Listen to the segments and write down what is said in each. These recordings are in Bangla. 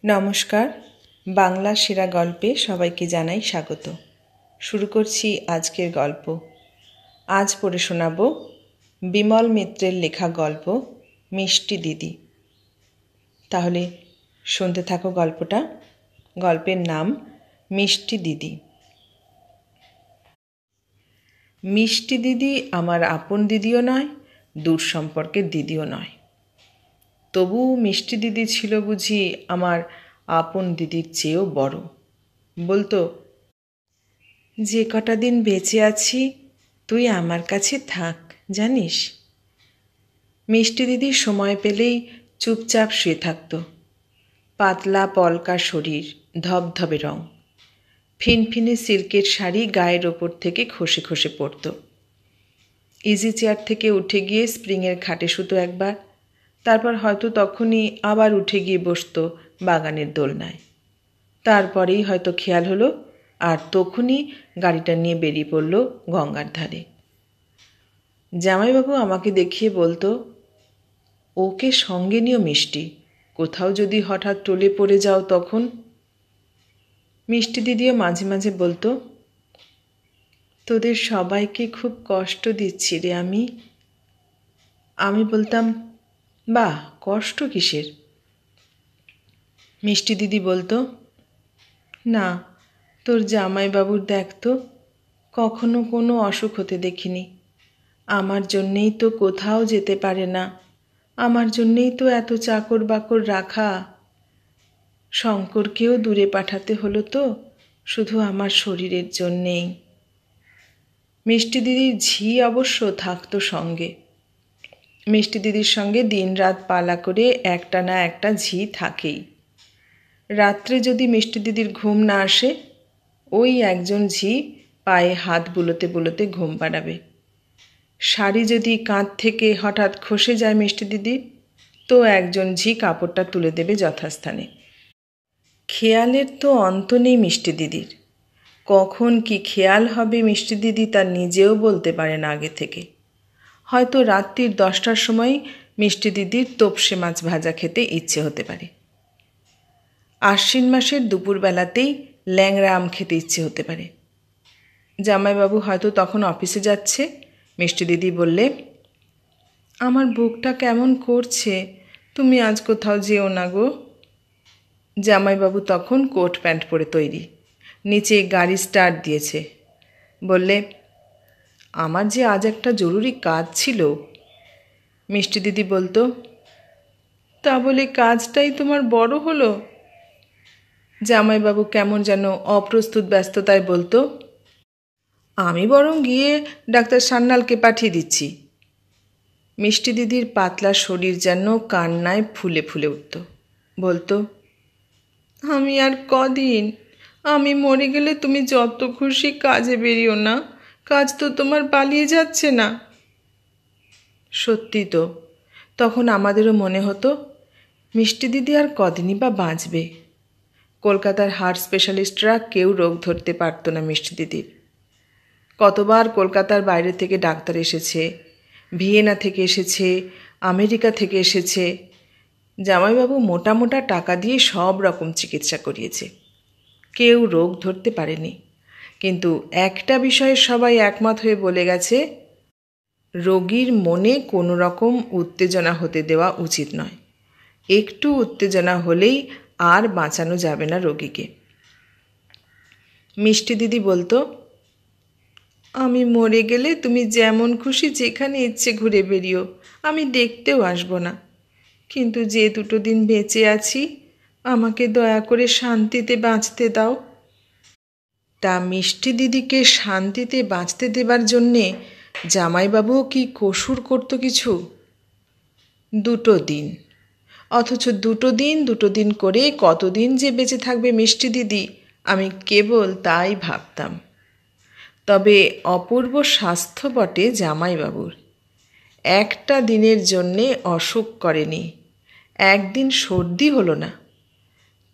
নমস্কার, বাংলা সেরা গল্পে সবাইকে জানাই স্বাগত। শুরু করছি আজকের গল্প। আজ পড়ে শোনাব বিমল মিত্রের লেখা গল্প মিষ্টি দিদি। তাহলে শুনতে থাকো গল্পটা। গল্পের নাম মিষ্টি দিদি। মিষ্টি দিদি আমার আপন দিদিও নয়, দূর সম্পর্কের দিদিও নয়। তবু মিষ্টি দিদি ছিল বুঝি আমার আপন দিদির চেয়েও বড়। বলতো, যে কটা দিন বেঁচে আছি তুই আমার কাছে থাক, জানিস। মিষ্টি দিদি সময় পেলেই চুপচাপ শুয়ে থাকত। পাতলা পলকা শরীর, ধবধবে রং, ফিনফিনে সিল্কের শাড়ি গায়ের ওপর থেকে খসে খসে পড়ত। ইজি চেয়ার থেকে উঠে গিয়ে স্প্রিংয়ের খাটে শুতো একবার, তারপর হয়তো তখনই আবার উঠে গিয়ে বসত বাগানের দোলনায়। তারপরেই হয়তো খেয়াল হলো, আর তখনই গাড়িটা নিয়ে বেরিয়ে পড়ল গঙ্গার ধারে। জামাইবাবু আমাকে দেখিয়ে বলতো, ওকে সঙ্গে নিও মিষ্টি, কোথাও যদি হঠাৎ টলে পড়ে যাও তখন। মিষ্টি দিদিও মাঝে মাঝে বলতো, তোদের সবাইকে খুব কষ্ট দিচ্ছি রে আমি বলতাম, বাহ, কষ্ট কিসের? মিষ্টি দিদি বলতো, না, তোর জামাইবাবুর দেখতো কখনো কোনো অসুখ হতে দেখিনি। আমার জন্যেই তো কোথাও যেতে পারে না, আমার জন্যেই তো এত চাকর বাকর রাখা। শঙ্করকেও দূরে পাঠাতে হলো তো শুধু আমার শরীরের জন্যেই। মিষ্টি দিদির ঝি অবশ্য থাকতো সঙ্গে। মিষ্টি দিদির সঙ্গে দিনরাত পালা করে একটা না একটা ঝি থাকেই। রাত্রে যদি মিষ্টি দিদির ঘুম না আসে, ওই একজন ঝি পায়ে হাত বুলোতে বুলোতে ঘুম পাড়াবে। শাড়ি যদি কাঁধ থেকে হঠাৎ খসে যায় মিষ্টি দিদির, তো একজন ঝি কাপড়টা তুলে দেবে যথাস্থানে। খেয়ালের তো অন্ত নেই মিষ্টি দিদির। কখন কি খেয়াল হবে মিষ্টি দিদি তার নিজেও বলতে পারে না আগে থেকে। হয়তো রাত্রির 10টার সময় মিষ্টি দিদির তোপসে মাছ ভাজা খেতে ইচ্ছে হতে পারে। আশ্বিন মাসের দুপুরবেলাতেই ল্যাংড়া আম খেতে ইচ্ছে হতে পারে। জামাইবাবু হয়তো তখন অফিসে যাচ্ছে। মিষ্টি দিদি বললে, আমার বুকটা কেমন করছে, তুমি আজ কোথাও যেও না গো। জামাইবাবু তখন কোট প্যান্ট পরে তৈরি, নিচে গাড়ি স্টার্ট দিয়েছে। বললে, আমার যে আজ একটা জরুরি কাজ ছিল। মিষ্টি দিদি বলতো, তা বলে কাজটাই তোমার বড় হলো? জামাইবাবু কেমন যেন অপ্রস্তুত ব্যস্ততায় বলতো, আমি বরং গিয়ে ডাক্তার সান্যালকে পাঠিয়ে দিচ্ছি। মিষ্টি দিদির পাতলা শরীর যেন কান্নায় ফুলে ফুলে উঠত। বলতো, আমি আর কদিন, আমি মরে গেলে তুমি যত খুশি কাজে বেরিও না, কাজ তো তোমার পালিয়ে যাচ্ছে না। সত্যি তো, তখন আমাদেরও মনে হতো মিষ্টি দিদি আর কদিনই বা বাঁচবে। কলকাতার হার্ট স্পেশালিস্টরা কেউ রোগ ধরতে পারত না মিষ্টি দিদির। কতবার কলকাতার বাইরে থেকে ডাক্তার এসেছে, ভিয়েনা থেকে এসেছে, আমেরিকা থেকে এসেছে। জামাইবাবু মোটা মোটা টাকা দিয়ে সব রকম চিকিৎসা করিয়েছে, কেউ রোগ ধরতে পারেনি। কিন্তু একটা বিষয়ে সবাই একমত হয়ে বলে গেছে, রোগীর মনে কোনো রকম উত্তেজনা হতে দেওয়া উচিত নয়। একটু উত্তেজনা হলেই আর বাঁচানো যাবে না রোগীকে। মিষ্টি দিদি বলতো, আমি মরে গেলে তুমি যেমন খুশি যেখানে ইচ্ছে ঘুরে বেরিও, আমি দেখতেও আসবো না। কিন্তু যে 2 দিন বেঁচে আছি, আমাকে দয়া করে শান্তিতে বাঁচতে দাও। তা মিষ্টি দিদিকে শান্তিতে বাঁচতে দেবার জন্যে জামাইবাবুও কি কসুর করত কিছু? 2 দিন, অথচ 2 দিন করে কতদিন যে বেঁচে থাকবে মিষ্টি দিদি, আমি কেবল তাই ভাবতাম। তবে অপূর্ব স্বাস্থ্য বটে জামাইবাবুর। একটা দিনের জন্যে অসুখ করেনি, একদিন সর্দি হলো না।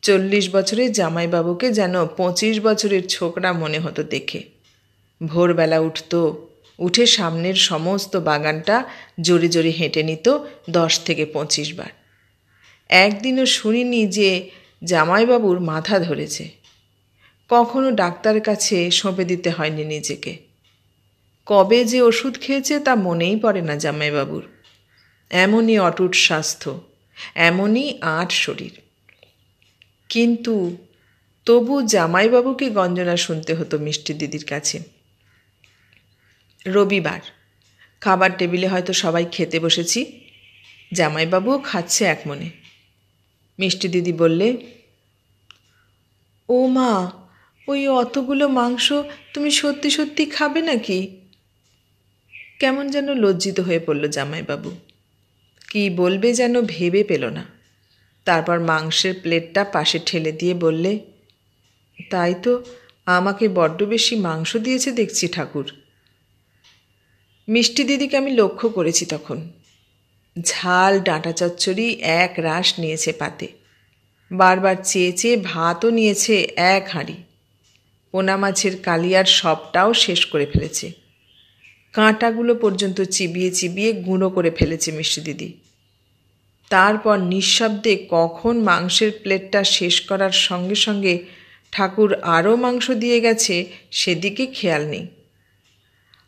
40 বছরের জামাইবাবুকে যেন 25 বছরের ছোকরা মনে হতো দেখে। ভোরবেলা উঠত, উঠে সামনের সমস্ত বাগানটা জোরে জোরে হেঁটে নিত 10 থেকে 25 বার। একদিনও শুনিনি যে জামাইবাবুর মাথা ধরেছে। কখনো ডাক্তারের কাছে সঁপে দিতে হয়নি নিজেকে। কবে যে ওষুধ খেয়েছে তা মনেই পড়ে না জামাইবাবুর। এমনই অটুট স্বাস্থ্য, এমনই আঁট শরীর। কিন্তু তবু জামাইবাবুকে গঞ্জনা শুনতে হতো মিষ্টি দিদির কাছে। রবিবার, খাবার টেবিলে হয়তো সবাই খেতে বসেছি, জামাইবাবুও খাচ্ছে এক মনে। মিষ্টি দিদি বললে, ও মা, ওই অতগুলো মাংস তুমি সত্যি সত্যি খাবে নাকি? কেমন যেন লজ্জিত হয়ে পড়ল জামাইবাবু। কি বলবে যেন ভেবে পেল না। তারপর মাংসের প্লেটটা পাশে ঠেলে দিয়ে বললে, তাই তো, আমাকে বড্ড বেশি মাংস দিয়েছে দেখছি ঠাকুর। মিষ্টি দিদিকে আমি লক্ষ্য করেছি তখন। ঝাল ডাঁটা চচ্চড়ি এক রাশ নিয়েছে পাতে, বারবার চেয়ে চেয়ে ভাতও নিয়েছে এক হাঁড়ি। পোনা মাছের কালিয়ার সবটাও শেষ করে ফেলেছে। কাঁটাগুলো পর্যন্ত চিবিয়ে চিবিয়ে গুঁড়ো করে ফেলেছে মিষ্টি দিদি। তারপর নিঃশব্দে কখন মাংসের প্লেটটা শেষ করার সঙ্গে সঙ্গে ঠাকুর আরও মাংস দিয়ে গেছে সেদিকে খেয়াল নেই।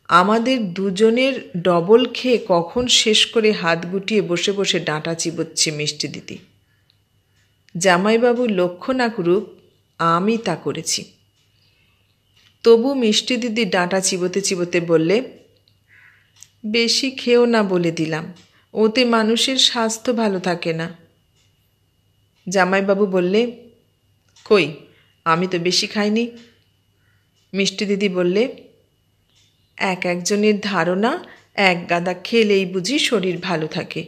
আমাদের দুজনের ডবল খেয়ে কখন শেষ করে হাত গুটিয়ে বসে বসে ডাঁটা চিবোচ্ছে মিষ্টি দিদি। জামাইবাবু লক্ষ্য না করুক, আমি তা করেছি। তবু মিষ্টি দিদি ডাঁটা চিবোতে চিবোতে বললে, বেশি খেও না বলে দিলাম, ওতে মানুষের স্বাস্থ্য ভালো থাকে না। জামাইবাবু বললে, কই, আমি তো বেশি খাইনি। মিষ্টি দিদি বললে, এক একজনের ধারণা এক গাদা খেলেই বুঝি শরীর ভালো থাকে,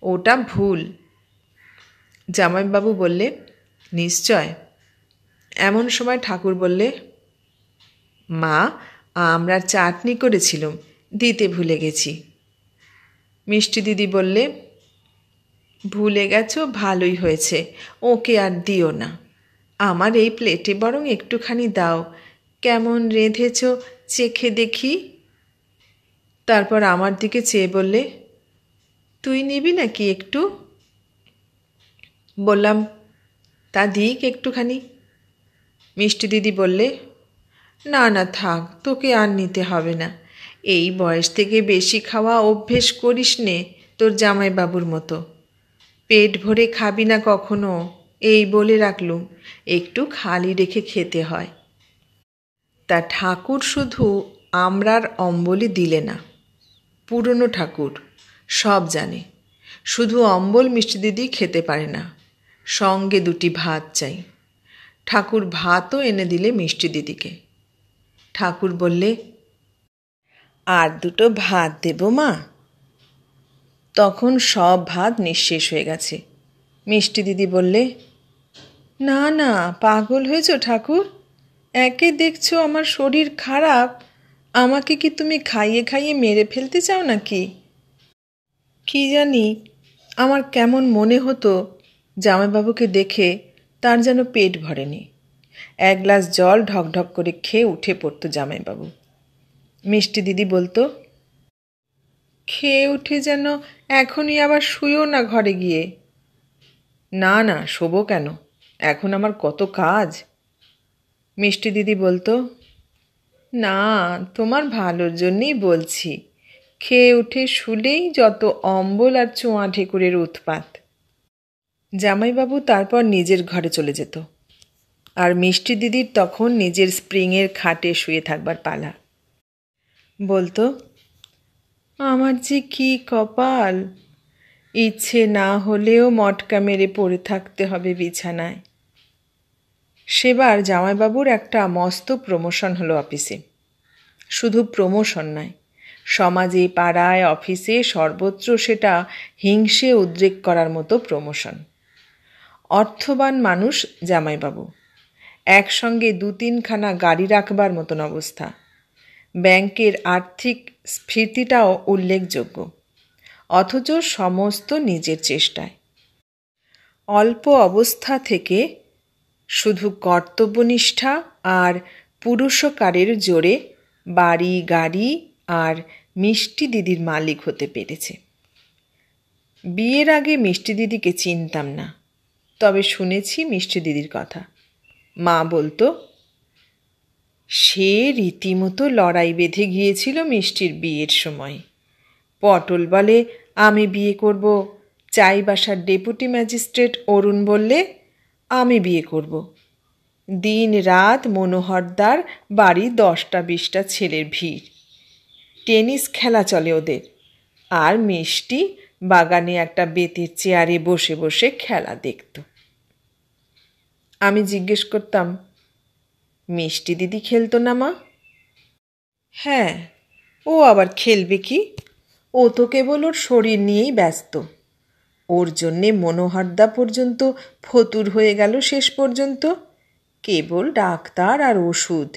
ওটা ভুল। জামাইবাবু বললে, নিশ্চয়। এমন সময় ঠাকুর বললে, মা, আমরা চাটনি করেছিলাম, দিতে ভুলে গেছি। মিষ্টি দিদি বললে, ভুলে গেছো, ভালোই হয়েছে, ওকে আর দিও না। আমার এই প্লেটে বরং একটুখানি দাও, কেমন রেঁধেছ চেখে দেখি। তারপর আমার দিকে চেয়ে বললে, তুই নিবি নাকি একটু? বললাম, তা দিক একটুখানি। মিষ্টি দিদি বললে, না না থাক, তোকে আর নিতে হবে না। এই বয়স থেকে বেশি খাওয়া অভ্যেস করিস নে তোর জামাইবাবুর মতো। পেট ভরে খাবি না কখনো, এই বলে রাখলুম, একটু খালি রেখে খেতে হয়। তা ঠাকুর শুধু আমরার অম্বলই দিলে না, পুরনো ঠাকুর, সব জানে। শুধু অম্বল মিষ্টি দিদি খেতে পারে না, সঙ্গে দুটি ভাত চাই। ঠাকুর ভাতও এনে দিলে মিষ্টি দিদিকে। ঠাকুর বললে, আর দুটো ভাত দেব মা? তখন সব ভাত নিঃশেষ হয়ে গেছে। মিষ্টি দিদি বললে, না না, পাগল হয়েছ ঠাকুর? একে দেখছো আমার শরীর খারাপ, আমাকে কি তুমি খাইয়ে খাইয়ে মেরে ফেলতে চাও নাকি? কি জানি, আমার কেমন মনে হতো জামাইবাবুকে দেখে তার যেন পেট ভরেনি। এক গ্লাস জল ঢকঢক করে খেয়ে উঠে পড়তো জামাইবাবু। মিষ্টি দিদি বলতো, খেয়ে উঠে যেন এখনই আবার শুয়েও না ঘরে গিয়ে। না না, শোবো কেন, এখন আমার কত কাজ। মিষ্টি দিদি বলতো, না, তোমার ভালোর জন্যেই বলছি, খেয়ে উঠে শুলেই যত অম্বল আর চোঁয়া ঢেকুরের উৎপাত। জামাইবাবু তারপর নিজের ঘরে চলে যেত, আর মিষ্টি দিদির তখন নিজের স্প্রিংয়ের খাটে শুয়ে থাকবার পালা। বলতো, আমার যে কি কপাল, ইচ্ছে না হলেও মটকা মেরে পড়ে থাকতে হবে বিছানায়। সেবার জামাইবাবুর একটা মস্ত প্রমোশন হলো অফিসে। শুধু প্রমোশন নয়, সমাজে, পাড়ায়, অফিসে, সর্বত্র সেটা হিংসে উদ্রেক করার মতো প্রমোশন। অর্থবান মানুষ জামাইবাবু, একসঙ্গে 2-3খানা গাড়ি রাখবার মতন অবস্থা। ব্যাংকের আর্থিক স্ফীতিটাও উল্লেখযোগ্য, অথচ সমস্ত নিজের চেষ্টায়। অল্প অবস্থা থেকে শুধু কর্তব্যনিষ্ঠা আর পুরুষকারের জোরে বাড়ি, গাড়ি আর মিষ্টি দিদির মালিক হতে পেরেছে। বিয়ের আগে মিষ্টি দিদিকে চিনতাম না, তবে শুনেছি মিষ্টি দিদির কথা। মা বলতো সে রীতিমতো লড়াই বেঁধে গিয়েছিল মিষ্টির বিয়ের সময়। পটল বলে আমি বিয়ে করব, চাইবাসার ডেপুটি ম্যাজিস্ট্রেট অরুণ বললে আমি বিয়ে করব। দিন রাত মনোহরদার বাড়ি 10টা-20টা ছেলের ভিড়। টেনিস খেলা চলে ওদের, আর মিষ্টি বাগানে একটা বেতের চেয়ারে বসে বসে খেলা দেখত। আমি জিজ্ঞেস করতাম, মিষ্টি দিদি খেলতো না মা? হ্যাঁ, ও আবার খেলবে কি? ও তো কেবল ওর শরীর নিয়েই ব্যস্ত। ওর জন্যে মনোহরদা পর্যন্ত ফতুর হয়ে গেল শেষ পর্যন্ত। কেবল ডাক্তার আর ওষুধ,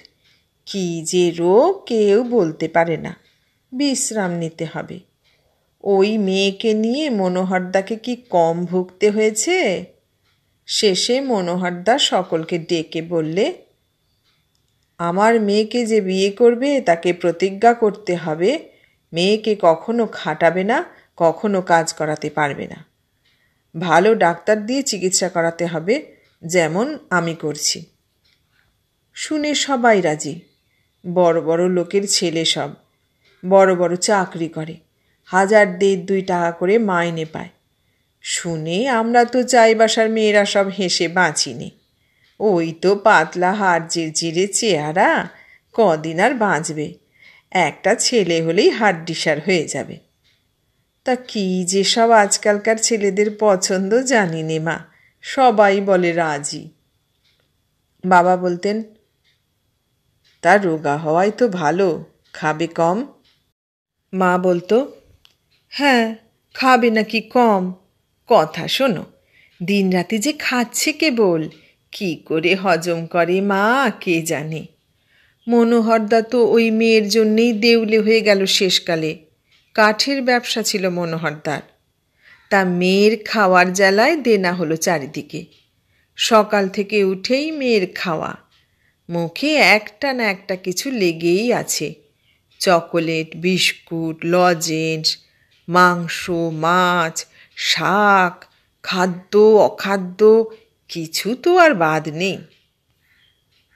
কি যে রোগ কেউ বলতে পারে না। বিশ্রাম নিতে হবে। ওই মেয়েকে নিয়ে মনোহরদাকে কি কম ভুগতে হয়েছে? শেষে মনোহরদা সকলকে ডেকে বললে, আমার মেয়েকে যে বিয়ে করবে তাকে প্রতিজ্ঞা করতে হবে মেয়েকে কখনো খাটাবে না, কখনো কাজ করাতে পারবে না। ভালো ডাক্তার দিয়ে চিকিৎসা করাতে হবে, যেমন আমি করছি। শুনে সবাই রাজি। বড় বড় লোকের ছেলে সব, বড় বড় চাকরি করে, 1000-1500 টাকা করে মাইনে পায়। শুনে আমরা তো চাইবাসার মেয়েরা সব হেসে বাঁচিনি। ওই তো পাতলা হাড় জিরজিরে চেহারা, কদিন আর বাঁচবে। একটা ছেলে হলেই হাড্ডিসার হয়ে যাবে। তা কি যে সব আজকালকার ছেলেদের পছন্দ জানি নে মা, সবাই বলে রাজি। বাবা বলতেন, তার রোগা হওয়াই তো ভালো, খাবে কম। মা বলতো, হ্যাঁ খাবে নাকি কম? কথা শোনো, দিনরাতে যে খাচ্ছে কেবল, কি করে হজম করে মা কে জানে। মনোহরদা তো ওই মেয়ের জন্যেই দেউলে হয়ে গেল শেষকালে। কাঠের ব্যবসা ছিল মনোহরদার, তা মেয়ের খাওয়ার জ্বালায় দেনা হলো চারিদিকে। সকাল থেকে উঠেই মেয়ের খাওয়া, মুখে একটা না একটা কিছু লেগেই আছে। চকোলেট, বিস্কুট, লজেন্স, মাংস, মাছ, শাক, খাদ্য অখাদ্য কিছু তো আর বাদ নেই।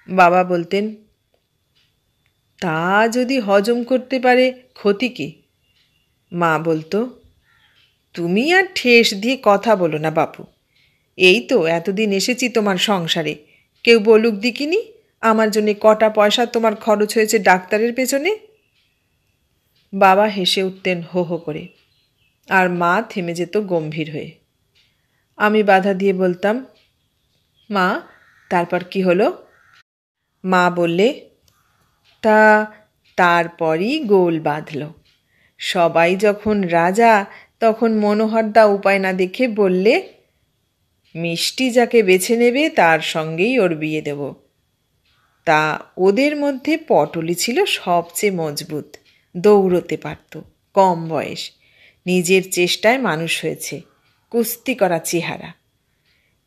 বাবা বলতেন, তা যদি হজম করতে পারে ক্ষতি কি? মা বলতো, তুমি আর ঠেস দিয়ে কথা বলো না বাপু। এই তো এতদিন এসেছি তোমার সংসারে, কেউ বলুক দিকিনি আমার জন্যে কটা পয়সা তোমার খরচ হয়েছে ডাক্তারের পেছনে? বাবা হেসে উঠতেন হো হো করে, আর মা থেমে যেত গম্ভীর হয়ে। আমি বাধা দিয়ে বলতাম, মা তারপর কি হলো? মা বললে, তারপরই গোল বাঁধল। সবাই যখন রাজা, তখন মনোহরদা উপায় না দেখে বললে, মিষ্টি যাকে বেছে নেবে তার সঙ্গেই ওর বিয়ে দেব। তা ওদের মধ্যে পটলই ছিল সবচেয়ে মজবুত, দৌড়তে পারত, কম বয়স, নিজের চেষ্টায় মানুষ হয়েছে, কুস্তি করা চেহারা।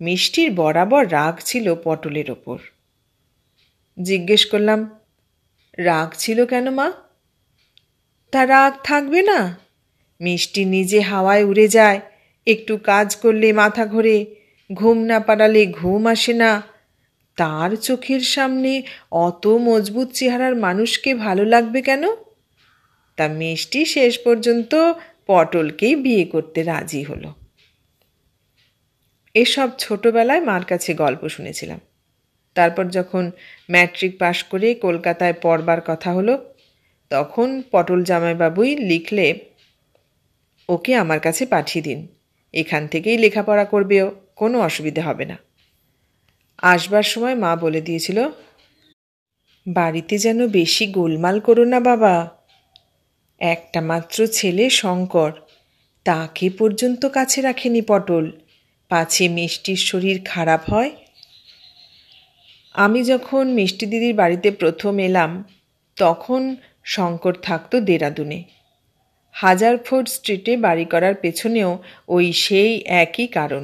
মিষ্টির বরাবর রাগ ছিল পটলের ওপর। জিজ্ঞেস করলাম, রাগ ছিল কেন মা? তা রাগ থাকবে না? মিষ্টি নিজে হাওয়ায় উড়ে যায়, একটু কাজ করলে মাথা ঘোরে, ঘুম না পাড়ালে ঘুম আসে না। তার চোখের সামনে অত মজবুত চেহারার মানুষকে ভালো লাগবে কেন? তা মিষ্টি শেষ পর্যন্ত পটলকেই বিয়ে করতে রাজি হলো। এসব ছোটবেলায় মার কাছে গল্প শুনেছিলাম। তারপর যখন ম্যাট্রিক পাশ করে কলকাতায় পড়বার কথা হলো, তখন পটল জামাইবাবুই লিখলে, ওকে আমার কাছে পাঠিয়ে দিন, এখান থেকেই লেখাপড়া করবেও, কোনো অসুবিধে হবে না। আসবার সময় মা বলে দিয়েছিল, বাড়িতে যেন বেশি গোলমাল করো না বাবা। একটা মাত্র ছেলে শঙ্কর, তাকে পর্যন্ত কাছে রাখেনি পটল, পাছে মিষ্টির শরীর খারাপ হয়। আমি যখন মিষ্টি দিদির বাড়িতে প্রথম এলাম, তখন শঙ্কর থাকতো দেরাদুনে। 1000 ফুট স্ট্রিটে বাড়ি করার পেছনেও ওই সেই একই কারণ।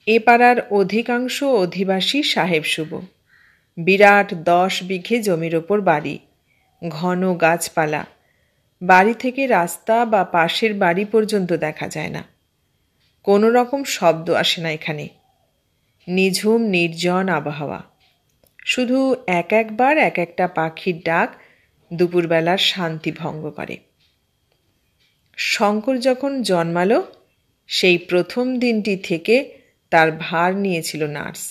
এ পাড়ার অধিকাংশ অধিবাসী সাহেব শুভ। বিরাট 10 বিঘে জমির ওপর বাড়ি, ঘন গাছপালা। বাড়ি থেকে রাস্তা বা পাশের বাড়ি পর্যন্ত দেখা যায় না। কোনো রকম শব্দ আসে না এখানে। নিঝুম নির্জন আবহাওয়া। শুধু এক একবার এক একটা পাখির ডাক দুপুরবেলার শান্তি ভঙ্গ করে। শঙ্কর যখন জন্মালো সেই প্রথম দিনটি থেকে তার ভার নিয়েছিল নার্স।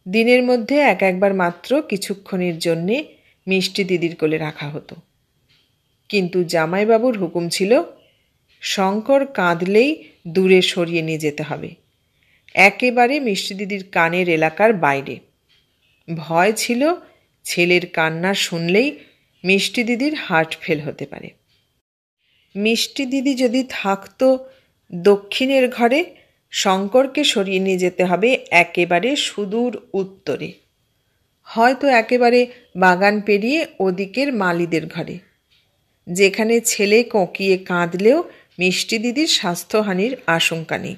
দিনের মধ্যে এক একবার মাত্র কিছুক্ষণের জন্যে মিষ্টি দিদির কোলে রাখা হতো। কিন্তু জামাইবাবুর হুকুম ছিল শঙ্কর কাঁদলেই দূরে সরিয়ে নিয়ে যেতে হবে, একেবারে মিষ্টি দিদির কানের এলাকার বাইরে। ভয় ছিল ছেলের কান্না শুনলেই মিষ্টি দিদির হার্ট ফেল হতে পারে। মিষ্টি দিদি যদি থাকতো দক্ষিণের ঘরে, শঙ্করকে সরিয়ে নিয়ে যেতে হবে একেবারে সুদূর উত্তরে, হয়তো একেবারে বাগান পেরিয়ে ওদিকের মালিদের ঘরে, যেখানে ছেলে কোঁকিয়ে কাঁদলেও মিষ্টি দিদির স্বাস্থ্যহানির আশঙ্কা নেই।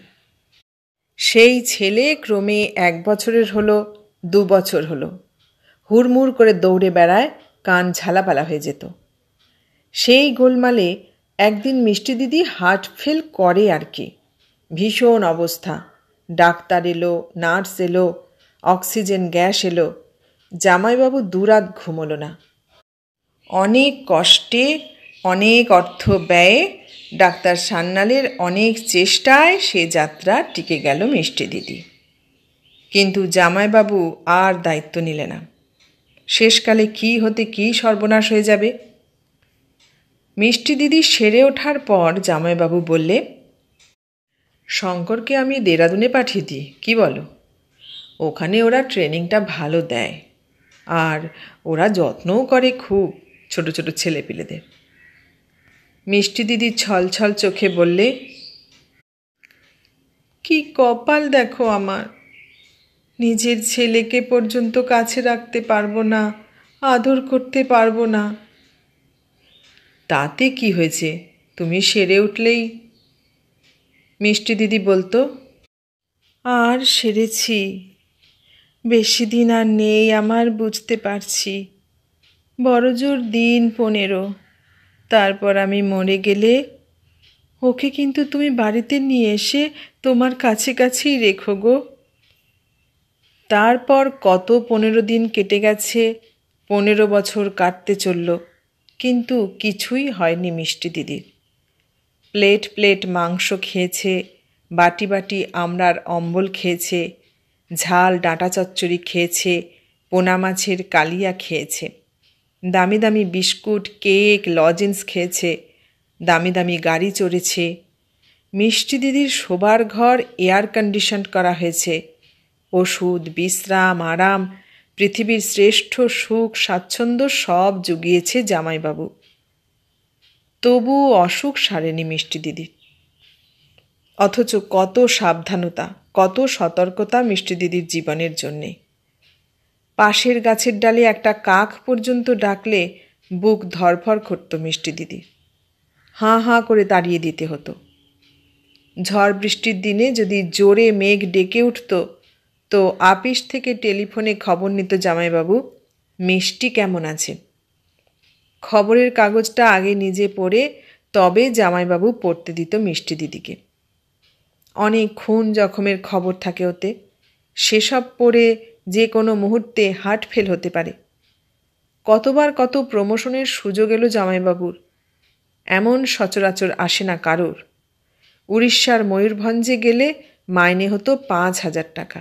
সেই ছেলে ক্রমে 1 বছরের হলো, 2 বছর হলো, হুড়মুড় করে দৌড়ে বেড়ায়, কান ঝালাপালা হয়ে যেত। সেই গোলমালে একদিন মিষ্টি দিদি হার্ট ফেল করে আর কি। ভীষণ অবস্থা। ডাক্তার এলো, নার্স এলো, অক্সিজেন গ্যাস এলো। জামাইবাবু দুরাত ঘুমোলো না। অনেক কষ্টে, অনেক অর্থ ব্যয়ে, ডাক্তার সান্যালের অনেক চেষ্টায় সে যাত্রা টিকে গেল মিষ্টি দিদি। কিন্তু জামাইবাবু আর দায়িত্ব নিলে না। শেষকালে কি হতে কি সর্বনাশ হয়ে যাবে। মিষ্টি দিদি সেরে ওঠার পর জামাইবাবু বললে, শঙ্করকে আমি দেরাদুনে পাঠিয়ে দিই, কি বলো? ওখানে ওরা ট্রেনিংটা ভালো দেয়, আর ওরা যত্নও করে খুব ছোট ছোট ছেলেপিলেদের। মিষ্টি দিদি ছলছল চোখে বললে, কি কপাল দেখো আমার, নিজের ছেলেকে পর্যন্ত কাছে রাখতে পারবো না, আদর করতে পারবো না। তাতে কি হয়েছে, তুমি সেরে উঠলেই। মিষ্টি দিদি বলতো, আর সেরেছি, বেশি দিন আর নেই আমার, বুঝতে পারছি। বড়জোর দিন 15, তারপর আমি মরে গেলে ওকে কিন্তু তুমি বাড়িতে নিয়ে এসে তোমার কাছে কাছেই রেখো গো। তারপর কত 15 দিন কেটে গেছে, 15 বছর কাটতে চলল, কিন্তু কিছুই হয়নি মিষ্টি দিদির। প্লেট প্লেট মাংস খেয়েছে, বাটি বাটি আমড়ার অম্বল খেয়েছে, ঝাল ডাঁটা চচ্চড়ি খেয়েছে, পোনা মাছের কালিয়া খেয়েছে, দামি দামি বিস্কুট, কেক, লজেন্স খেয়েছে, দামি দামি গাড়ি চড়েছে। মিষ্টি দিদির শোবার ঘর এয়ার কন্ডিশন করা হয়েছে। ওষুধ, বিশ্রাম, আরাম, পৃথিবীর শ্রেষ্ঠ সুখ স্বাচ্ছন্দ্য সব জুগিয়েছে জামাইবাবু। তবু অসুখ সারেনি মিষ্টি দিদির। অথচ কত সাবধানতা, কত সতর্কতা মিষ্টি দিদির জীবনের জন্যে। পাশের গাছের ডালে একটা কাক পর্যন্ত ডাকলে বুক ধরফর করত মিষ্টি দিদির। হাঁ হাঁ করে তাড়িয়ে দিতে হতো। ঝড় বৃষ্টির দিনে যদি জোরে মেঘ ডেকে উঠত, তো আপিস থেকে টেলিফোনে খবর নিত জামাইবাবু, মিষ্টি কেমন আছে। খবরের কাগজটা আগে নিজে পড়ে তবে জামাইবাবু পড়তে দিত মিষ্টি দিদিকে। অনেক খুন জখমের খবর থাকে ওতে, সেসব পড়ে যে কোনো মুহূর্তে হার্ট ফেল হতে পারে। কতবার কত প্রমোশনের সুযোগ এলো জামাইবাবুর, এমন সচরাচর আসে না কারোর। উড়িষ্যার ময়ূরভঞ্জে গেলে মাইনে হতো 5,000 টাকা।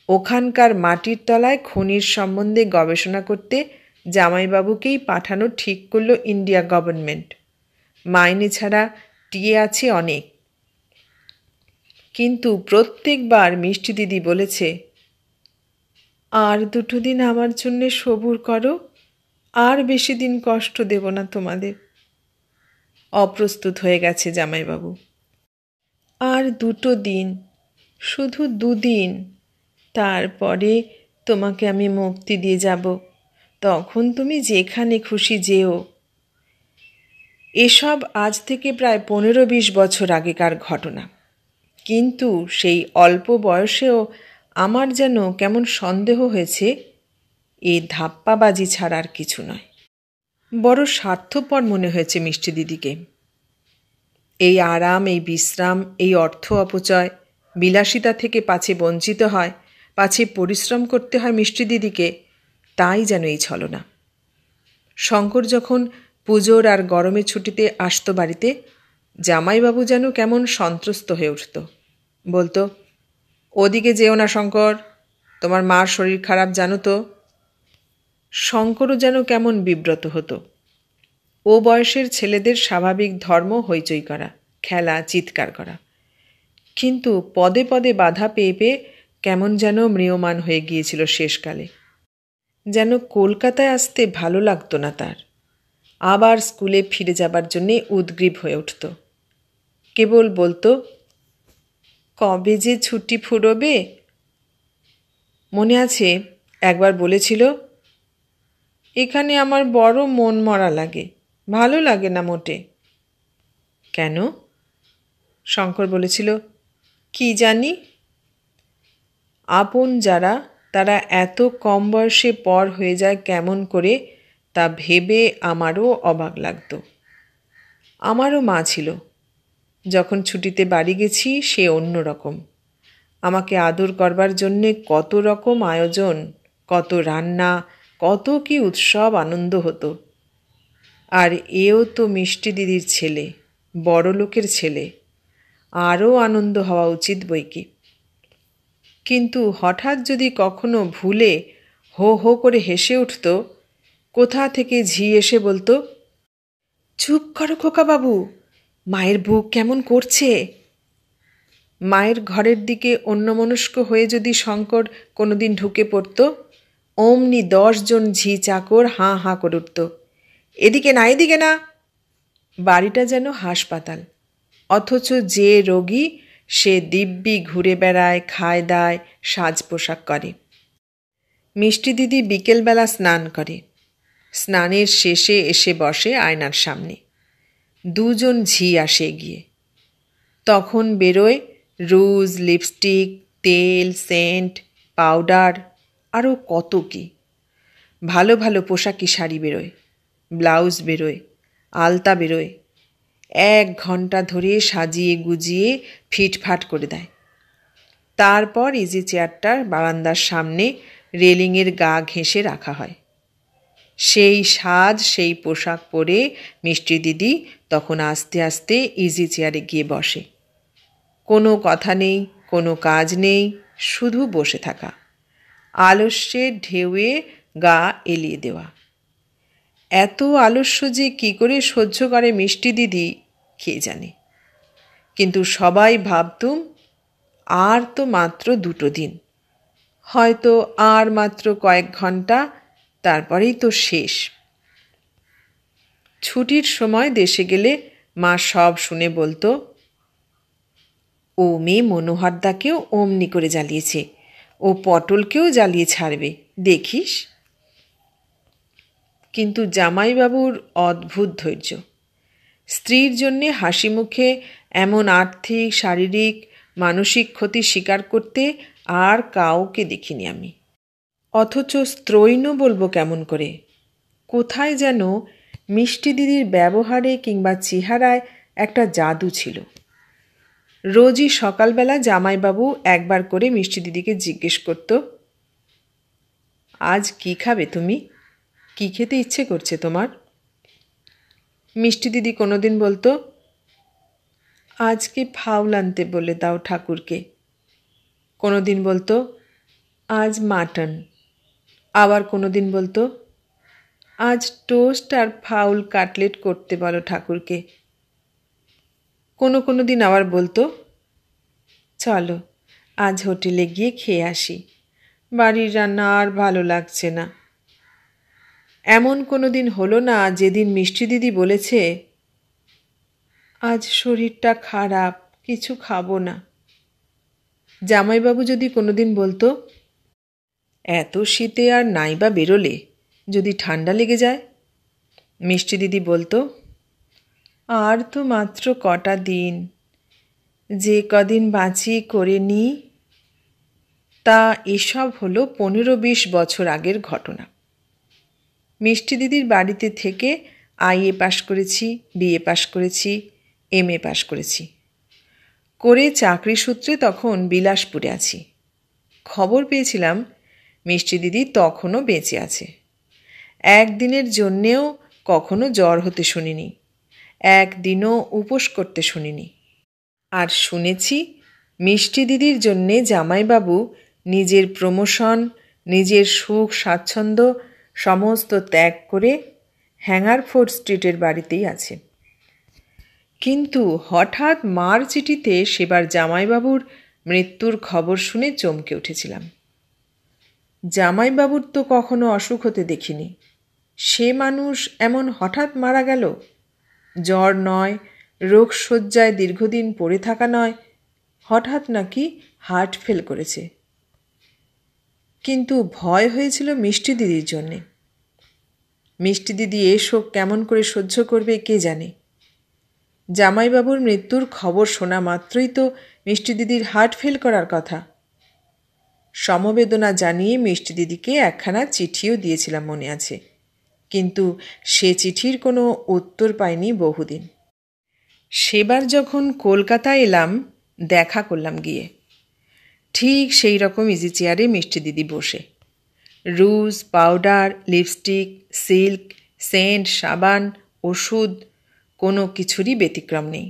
ওখানকার মাটির তলায় খনির সম্বন্ধে গবেষণা করতে জামাইবাবুকেই পাঠানো ঠিক করল ইন্ডিয়া গভর্নমেন্ট। মাইনে ছাড়া টিয়ে আছে অনেক। কিন্তু প্রত্যেকবার মিষ্টি দিদি বলেছে, আর 2 দিন আমার জন্যে সবুর করো, আর বেশি দিন কষ্ট দেব না তোমাদের। অপ্রস্তুত হয়ে গেছে জামাইবাবু। আর 2 দিন, শুধু 2 দিন, তারপরে তোমাকে আমি মুক্তি দিয়ে যাব, তখন তুমি যেখানে খুশি যেও। এসব আজ থেকে প্রায় 15-20 বছর আগেকার ঘটনা। কিন্তু সেই অল্প বয়সেও আমার যেন কেমন সন্দেহ হয়েছে, এ ধাপ্পাবাজি ছাড়া আর কিছু নয়। বড় স্বার্থপর মনে হয়েছে মিষ্টি দিদিকে। এই আরাম, এই বিশ্রাম, এই অর্থ অপচয়, বিলাসিতা থেকে পাছে বঞ্চিত হয়, পাছে পরিশ্রম করতে হয় মিষ্টি দিদিকে, তাই যেন এই ছলনা। শঙ্কর যখন পুজোর আর গরমের ছুটিতে আসত বাড়িতে, জামাইবাবু যেন কেমন সন্ত্রস্ত হয়ে উঠত। বলতো, ওদিকে যেও না শঙ্কর, তোমার মার শরীর খারাপ জানো তো। শঙ্করও যেন কেমন বিব্রত হতো। ও বয়সের ছেলেদের স্বাভাবিক ধর্ম হইচই করা, খেলা, চিৎকার করা। কিন্তু পদে পদে বাধা পেয়ে পেয়ে কেমন যেন ম্রিয়মাণ হয়ে গিয়েছিল শেষকালে। যেন কলকাতায় আসতে ভালো লাগতো না তার। আবার স্কুলে ফিরে যাবার জন্যে উদ্গ্রীব হয়ে উঠত। কেবল বলতো, কবে যে ছুটি ফুরোবে। মনে আছে একবার বলেছিল, এখানে আমার বড় মন মরা লাগে, ভালো লাগে না মোটে। কেন? শঙ্কর বলেছিল, কি জানি। আপন যারা, তারা এত কম বয়সে পর হয়ে যায় কেমন করে, তা ভেবে আমারও অবাক লাগতো। আমারও মা ছিল। যখন ছুটিতে বাড়ি গেছি সে অন্য রকম। আমাকে আদর করবার জন্যে কত রকম আয়োজন, কত রান্না, কত কি উৎসব আনন্দ হতো। আর এও তো মিষ্টি দিদির ছেলে, বড় লোকের ছেলে, আরও আনন্দ হওয়া উচিত বইকি। কিন্তু হঠাৎ যদি কখনো ভুলে হো হো করে হেসে উঠত, কোথা থেকে ঝি এসে বলতো, চুপ করো খোকাবাবু, মায়ের বুক কেমন করছে। মায়ের ঘরের দিকে অন্যমনস্ক হয়ে যদি শঙ্কর কোনোদিন ঢুকে পড়ত, অমনি 10 জন ঝি চাকর হাঁ হাঁ করে উঠত, এদিকে না, এদিকে না। বাড়িটা যেন হাসপাতাল, অথচ যে রোগী সে দিব্যি ঘুরে বেড়ায়, খায় দায়, সাজ পোশাক করে। মিষ্টি দিদি বিকেলবেলা স্নান করে। স্নানের শেষে এসে বসে আয়নার সামনে। 2 জন ঝি আসে গিয়ে। তখন বেরোয় রুজ, লিপস্টিক, তেল, সেন্ট, পাউডার, আরও কত কি। ভালো ভালো পোশাকি শাড়ি বেরোয়, ব্লাউজ বেরোয়, আলতা বেরোয়। 1 ঘন্টা ধরে সাজিয়ে গুজিয়ে ফিটফাট করে দেয়। তারপর ইজি চেয়ারটার বারান্দার সামনে রেলিংয়ের গা ঘেঁষে রাখা হয়। সেই সাজ, সেই পোশাক পরে মিষ্টি দিদি তখন আস্তে আস্তে ইজি চেয়ারে গিয়ে বসে। কোনো কথা নেই, কোনো কাজ নেই, শুধু বসে থাকা, আলস্যের ঢেউয়ে গা এলিয়ে দেওয়া। এত আলস্য যে কী করে সহ্য করে মিষ্টি দিদি কে জানে। কিন্তু সবাই ভাবতুম, আর তো মাত্র 2 দিন, হয়তো আর মাত্র কয়েক ঘন্টা, তারপরেই তো শেষ। ছুটির সময় দেশে গেলে মা সব শুনে বলতো, ও মেয়ে মনোহরদাকেও অমনি করে জ্বালিয়েছে, ও পটলকেও জ্বালিয়ে ছাড়বে, দেখিস। কিন্তু জামাইবাবুর অদ্ভুত ধৈর্য। স্ত্রীর জন্যে হাসি মুখে এমন আর্থিক, শারীরিক, মানসিক ক্ষতি স্বীকার করতে আর কাউকে দেখিনি আমি। অথচ স্ত্রৈণ বলবো কেমন করে। কোথায় যেন মিষ্টি দিদির ব্যবহারে কিংবা চেহারায় একটা জাদু ছিল। রোজই সকালবেলা জামাইবাবু একবার করে মিষ্টি দিদিকে জিজ্ঞেস করত, আজ কি খাবে তুমি, কি খেতে ইচ্ছে করছে তোমার? মিষ্টি দিদি কোনোদিন বলতো, আজকে ফাউল আনতে বলে দাও ঠাকুরকে। কোনোদিন বলতো, আজ মাটন। আবার কোনোদিন বলতো, আজ টোস্ট আর ফাউল কাটলেট করতে বলো ঠাকুরকে। কোনো দিন আবার বলতো, চলো আজ হোটেলে গিয়ে খেয়ে আসি, বাড়ির রান্না আর ভালো লাগছে না। এমন কোনো দিন হলো না যেদিন মিষ্টি দিদি বলেছে, আজ শরীরটা খারাপ, কিছু খাবো না। জামাইবাবু যদি কোনোদিন বলতো, এত শীতে আর নাইবা বেরোলে, যদি ঠান্ডা লেগে যায়। মিষ্টি দিদি বলতো, আর তো মাত্র কটা দিন, যে কদিন বাঁচি করে নিই। তা এসব হলো 15-20 বছর আগের ঘটনা। মিষ্টি দিদির বাড়িতে থেকে IA পাশ করেছি, BA পাশ করেছি, MA পাশ করেছি। করে চাকরি সূত্রে তখন বিলাসপুরে আছি। খবর পেয়েছিলাম মিষ্টি দিদি তখনও বেঁচে আছে। একদিনের জন্যেও কখনো জ্বর হতে শুনিনি, একদিনও উপোস করতে শুনিনি। আর শুনেছি মিষ্টি দিদির জন্যে জামাইবাবু নিজের প্রমোশন, নিজের সুখ স্বাচ্ছন্দ্য সমস্ত ত্যাগ করে হ্যাঙ্গারফোর্ড স্ট্রিটের বাড়িতেই আছে। কিন্তু হঠাৎ মার চিঠিতে সেবার জামাইবাবুর মৃত্যুর খবর শুনে চমকে উঠেছিলাম। জামাইবাবুর তো কখনো অসুখ হতে দেখিনি। সে মানুষ এমন হঠাৎ মারা গেল। জ্বর নয়, রোগশয্যায় দীর্ঘদিন পড়ে থাকা নয়, হঠাৎ নাকি হার্ট ফেল করেছে। কিন্তু ভয় হয়েছিল মিষ্টি দিদির জন্যে। মিষ্টি দিদি এ শোক কেমন করে সহ্য করবে কে জানে। জামাইবাবুর মৃত্যুর খবর শোনা মাত্রই তো মিষ্টি দিদির হার্ট ফেল করার কথা। সমবেদনা জানিয়ে মিষ্টি দিদিকে একখানা চিঠিও দিয়েছিলাম, মনে আছে। কিন্তু সে চিঠির কোনো উত্তর পাইনি বহুদিন। সেবার যখন কলকাতায় এলাম দেখা করলাম গিয়ে। ঠিক সেই রকম ইজি চেয়ারে মিষ্টি দিদি বসে। রুজ, পাউডার, লিপস্টিক, সিল্ক, সেন্ট, সাবান, ওষুধ কোনো কিছুরই ব্যতিক্রম নেই।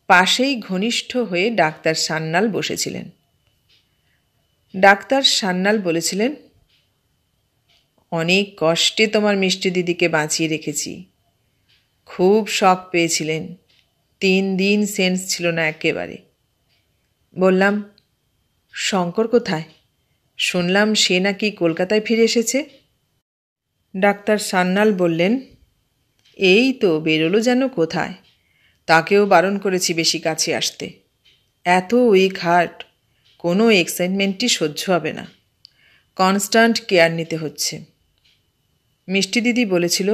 পাশেই ঘনিষ্ঠ হয়ে ডাক্তার সান্যাল বসেছিলেন। ডাক্তার সান্যাল বলেছিলেন, অনেক কষ্টে তোমার মিষ্টি দিদিকে বাঁচিয়ে রেখেছি। খুব শক পেয়েছিলেন, 3 দিন সেন্স ছিল না একেবারে। বললাম, শঙ্কর কোথায়? শুনলাম সে নাকি কলকাতায় ফিরে এসেছে। ডাক্তার সান্যাল বললেন, এই তো বেরোলো যেন কোথায়। তাকেও বারণ করেছি বেশি কাছে আসতে। এত উইক হার্ট, কোনো এক্সাইটমেন্টই সহ্য হবে না। কনস্ট্যান্ট কেয়ার নিতে হচ্ছে। মিষ্টি দিদি বলেছিল,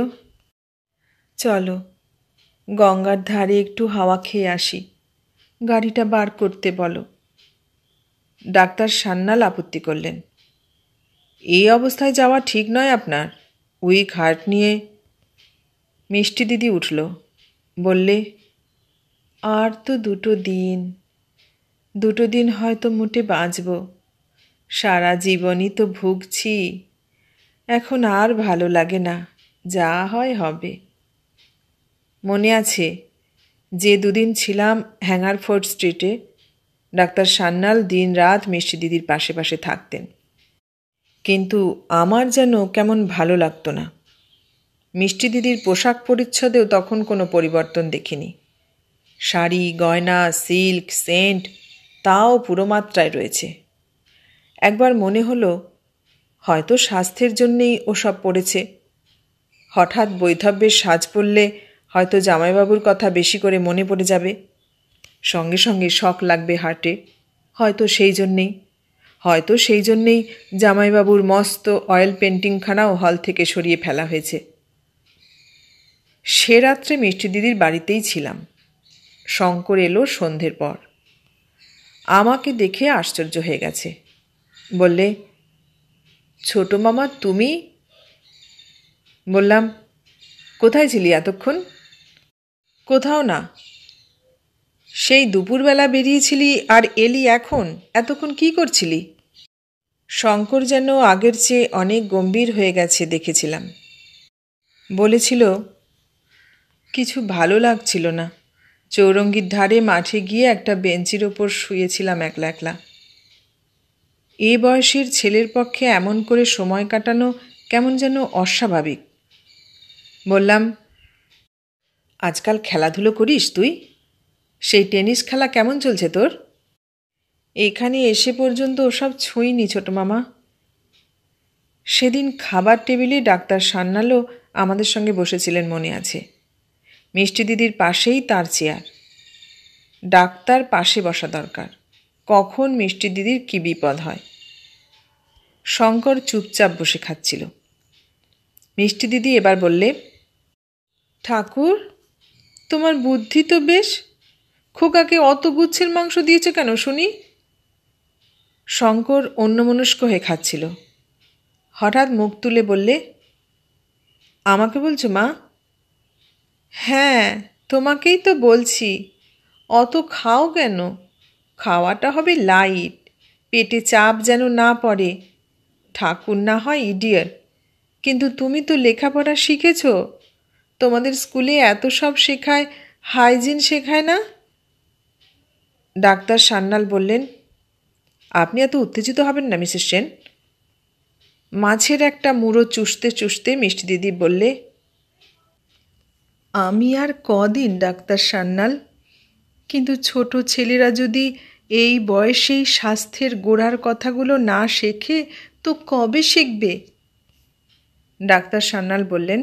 চলো গঙ্গার ধারে একটু হাওয়া খেয়ে আসি, গাড়িটা বার করতে বলো। ডাক্তার সান্যাল আপত্তি করলেন, এই অবস্থায় যাওয়া ঠিক নয় আপনার, উইক হার্ট নিয়ে। মিষ্টি দিদি উঠল, বললে, আর তো 2 দিন হয়তো মোটে বাঁচব। সারা জীবনই তো ভুগছি। এখন আর ভালো লাগে না, যা হয় হবে। মনে আছে যে 2 দিন ছিলাম হ্যাঙ্গারফোর্ড স্ট্রিটে, ডাক্তার সান্যাল দিন রাত মিষ্টি দিদির পাশে পাশে থাকতেন। কিন্তু আমার যেন কেমন ভালো লাগতো না। মিষ্টি দিদির পোশাক পরিচ্ছদেও তখন কোনো পরিবর্তন দেখিনি। শাড়ি, গয়না, সিল্ক, সেন্ট তাও পুরো মাত্রায় রয়েছে। একবার মনে হলো হয়তো স্বাস্থ্যের জন্যেই ওসব পড়েছে। হঠাৎ বৈধব্যের সাজ পড়লে হয়তো জামাইবাবুর কথা বেশি করে মনে পড়ে যাবে, সঙ্গে সঙ্গে শক লাগবে হার্টে। হয়তো সেই জন্যেই জামাইবাবুর মস্ত অয়েল পেন্টিংখানাও হল থেকে সরিয়ে ফেলা হয়েছে। সে রাত্রে মিষ্টি দিদির বাড়িতেই ছিলাম। শঙ্কর এলো সন্ধ্যের পর। আমাকে দেখে আশ্চর্য হয়ে গেছে। বললে, ছোট মামা তুমি? বললাম, কোথায় ছিলি এতক্ষণ? কোথাও না। সেই দুপুরবেলা বেরিয়েছিলি আর এলি এখন? এতক্ষণ কি করছিলি? শঙ্কর যেন আগের চেয়ে অনেক গম্ভীর হয়ে গেছে দেখেছিলাম। বলেছিল, কিছু ভালো লাগছিল না। চৌরঙ্গির ধারে মাঠে গিয়ে একটা বেঞ্চির ওপর শুয়েছিলাম একলা একলা। এ বয়সের ছেলের পক্ষে এমন করে সময় কাটানো কেমন যেন অস্বাভাবিক। বললাম, আজকাল খেলাধুলো করিস তুই? সেই টেনিস খেলা কেমন চলছে তোর? এখানে এসে পর্যন্ত ওসব ছুঁইনি ছোট মামা। সেদিন খাবার টেবিলে ডাক্তার সান্যালও আমাদের সঙ্গে বসেছিলেন, মনে আছে। মিষ্টি দিদির পাশেই তার চেয়ার। ডাক্তার পাশে বসা দরকার, কখন মিষ্টি দিদির কী বিপদ হয়। শঙ্কর চুপচাপ বসে খাচ্ছিল। মিষ্টি দিদি এবার বললে, ঠাকুর, তোমার বুদ্ধি তো বেশ। খোকাকে অত গুচ্ছের মাংস দিয়েছে কেন শুনি? শঙ্কর অন্যমনস্ক হয়ে খাচ্ছিল। হঠাৎ মুখ তুলে বললে, আমাকে বলছো মা? হ্যাঁ, তোমাকেই তো বলছি। অত খাও কেন? খাওয়াটা হবে লাইট, পেটে চাপ যেন না পড়ে। ঠাকুর না হয় ইডিয়ট, কিন্তু তুমি তো লেখাপড়া শিখেছ। তোমাদের স্কুলে এত সব শেখায়, হাইজিন শেখায় না? ডাক্তার সান্যাল বললেন, আপনি এত উত্তেজিত হবেন না মিসেস সেন। মাছের একটা মুড়ো চুষতে চুষতে মিষ্টি দিদি বললে, আমি আর কদিন ডাক্তার সান্যাল, কিন্তু ছোট ছেলেরা যদি এই বয়সেই স্বাস্থ্যের গোড়ার কথাগুলো না শেখে তো কবে শিখবে? ডাক্তার সান্যাল বললেন,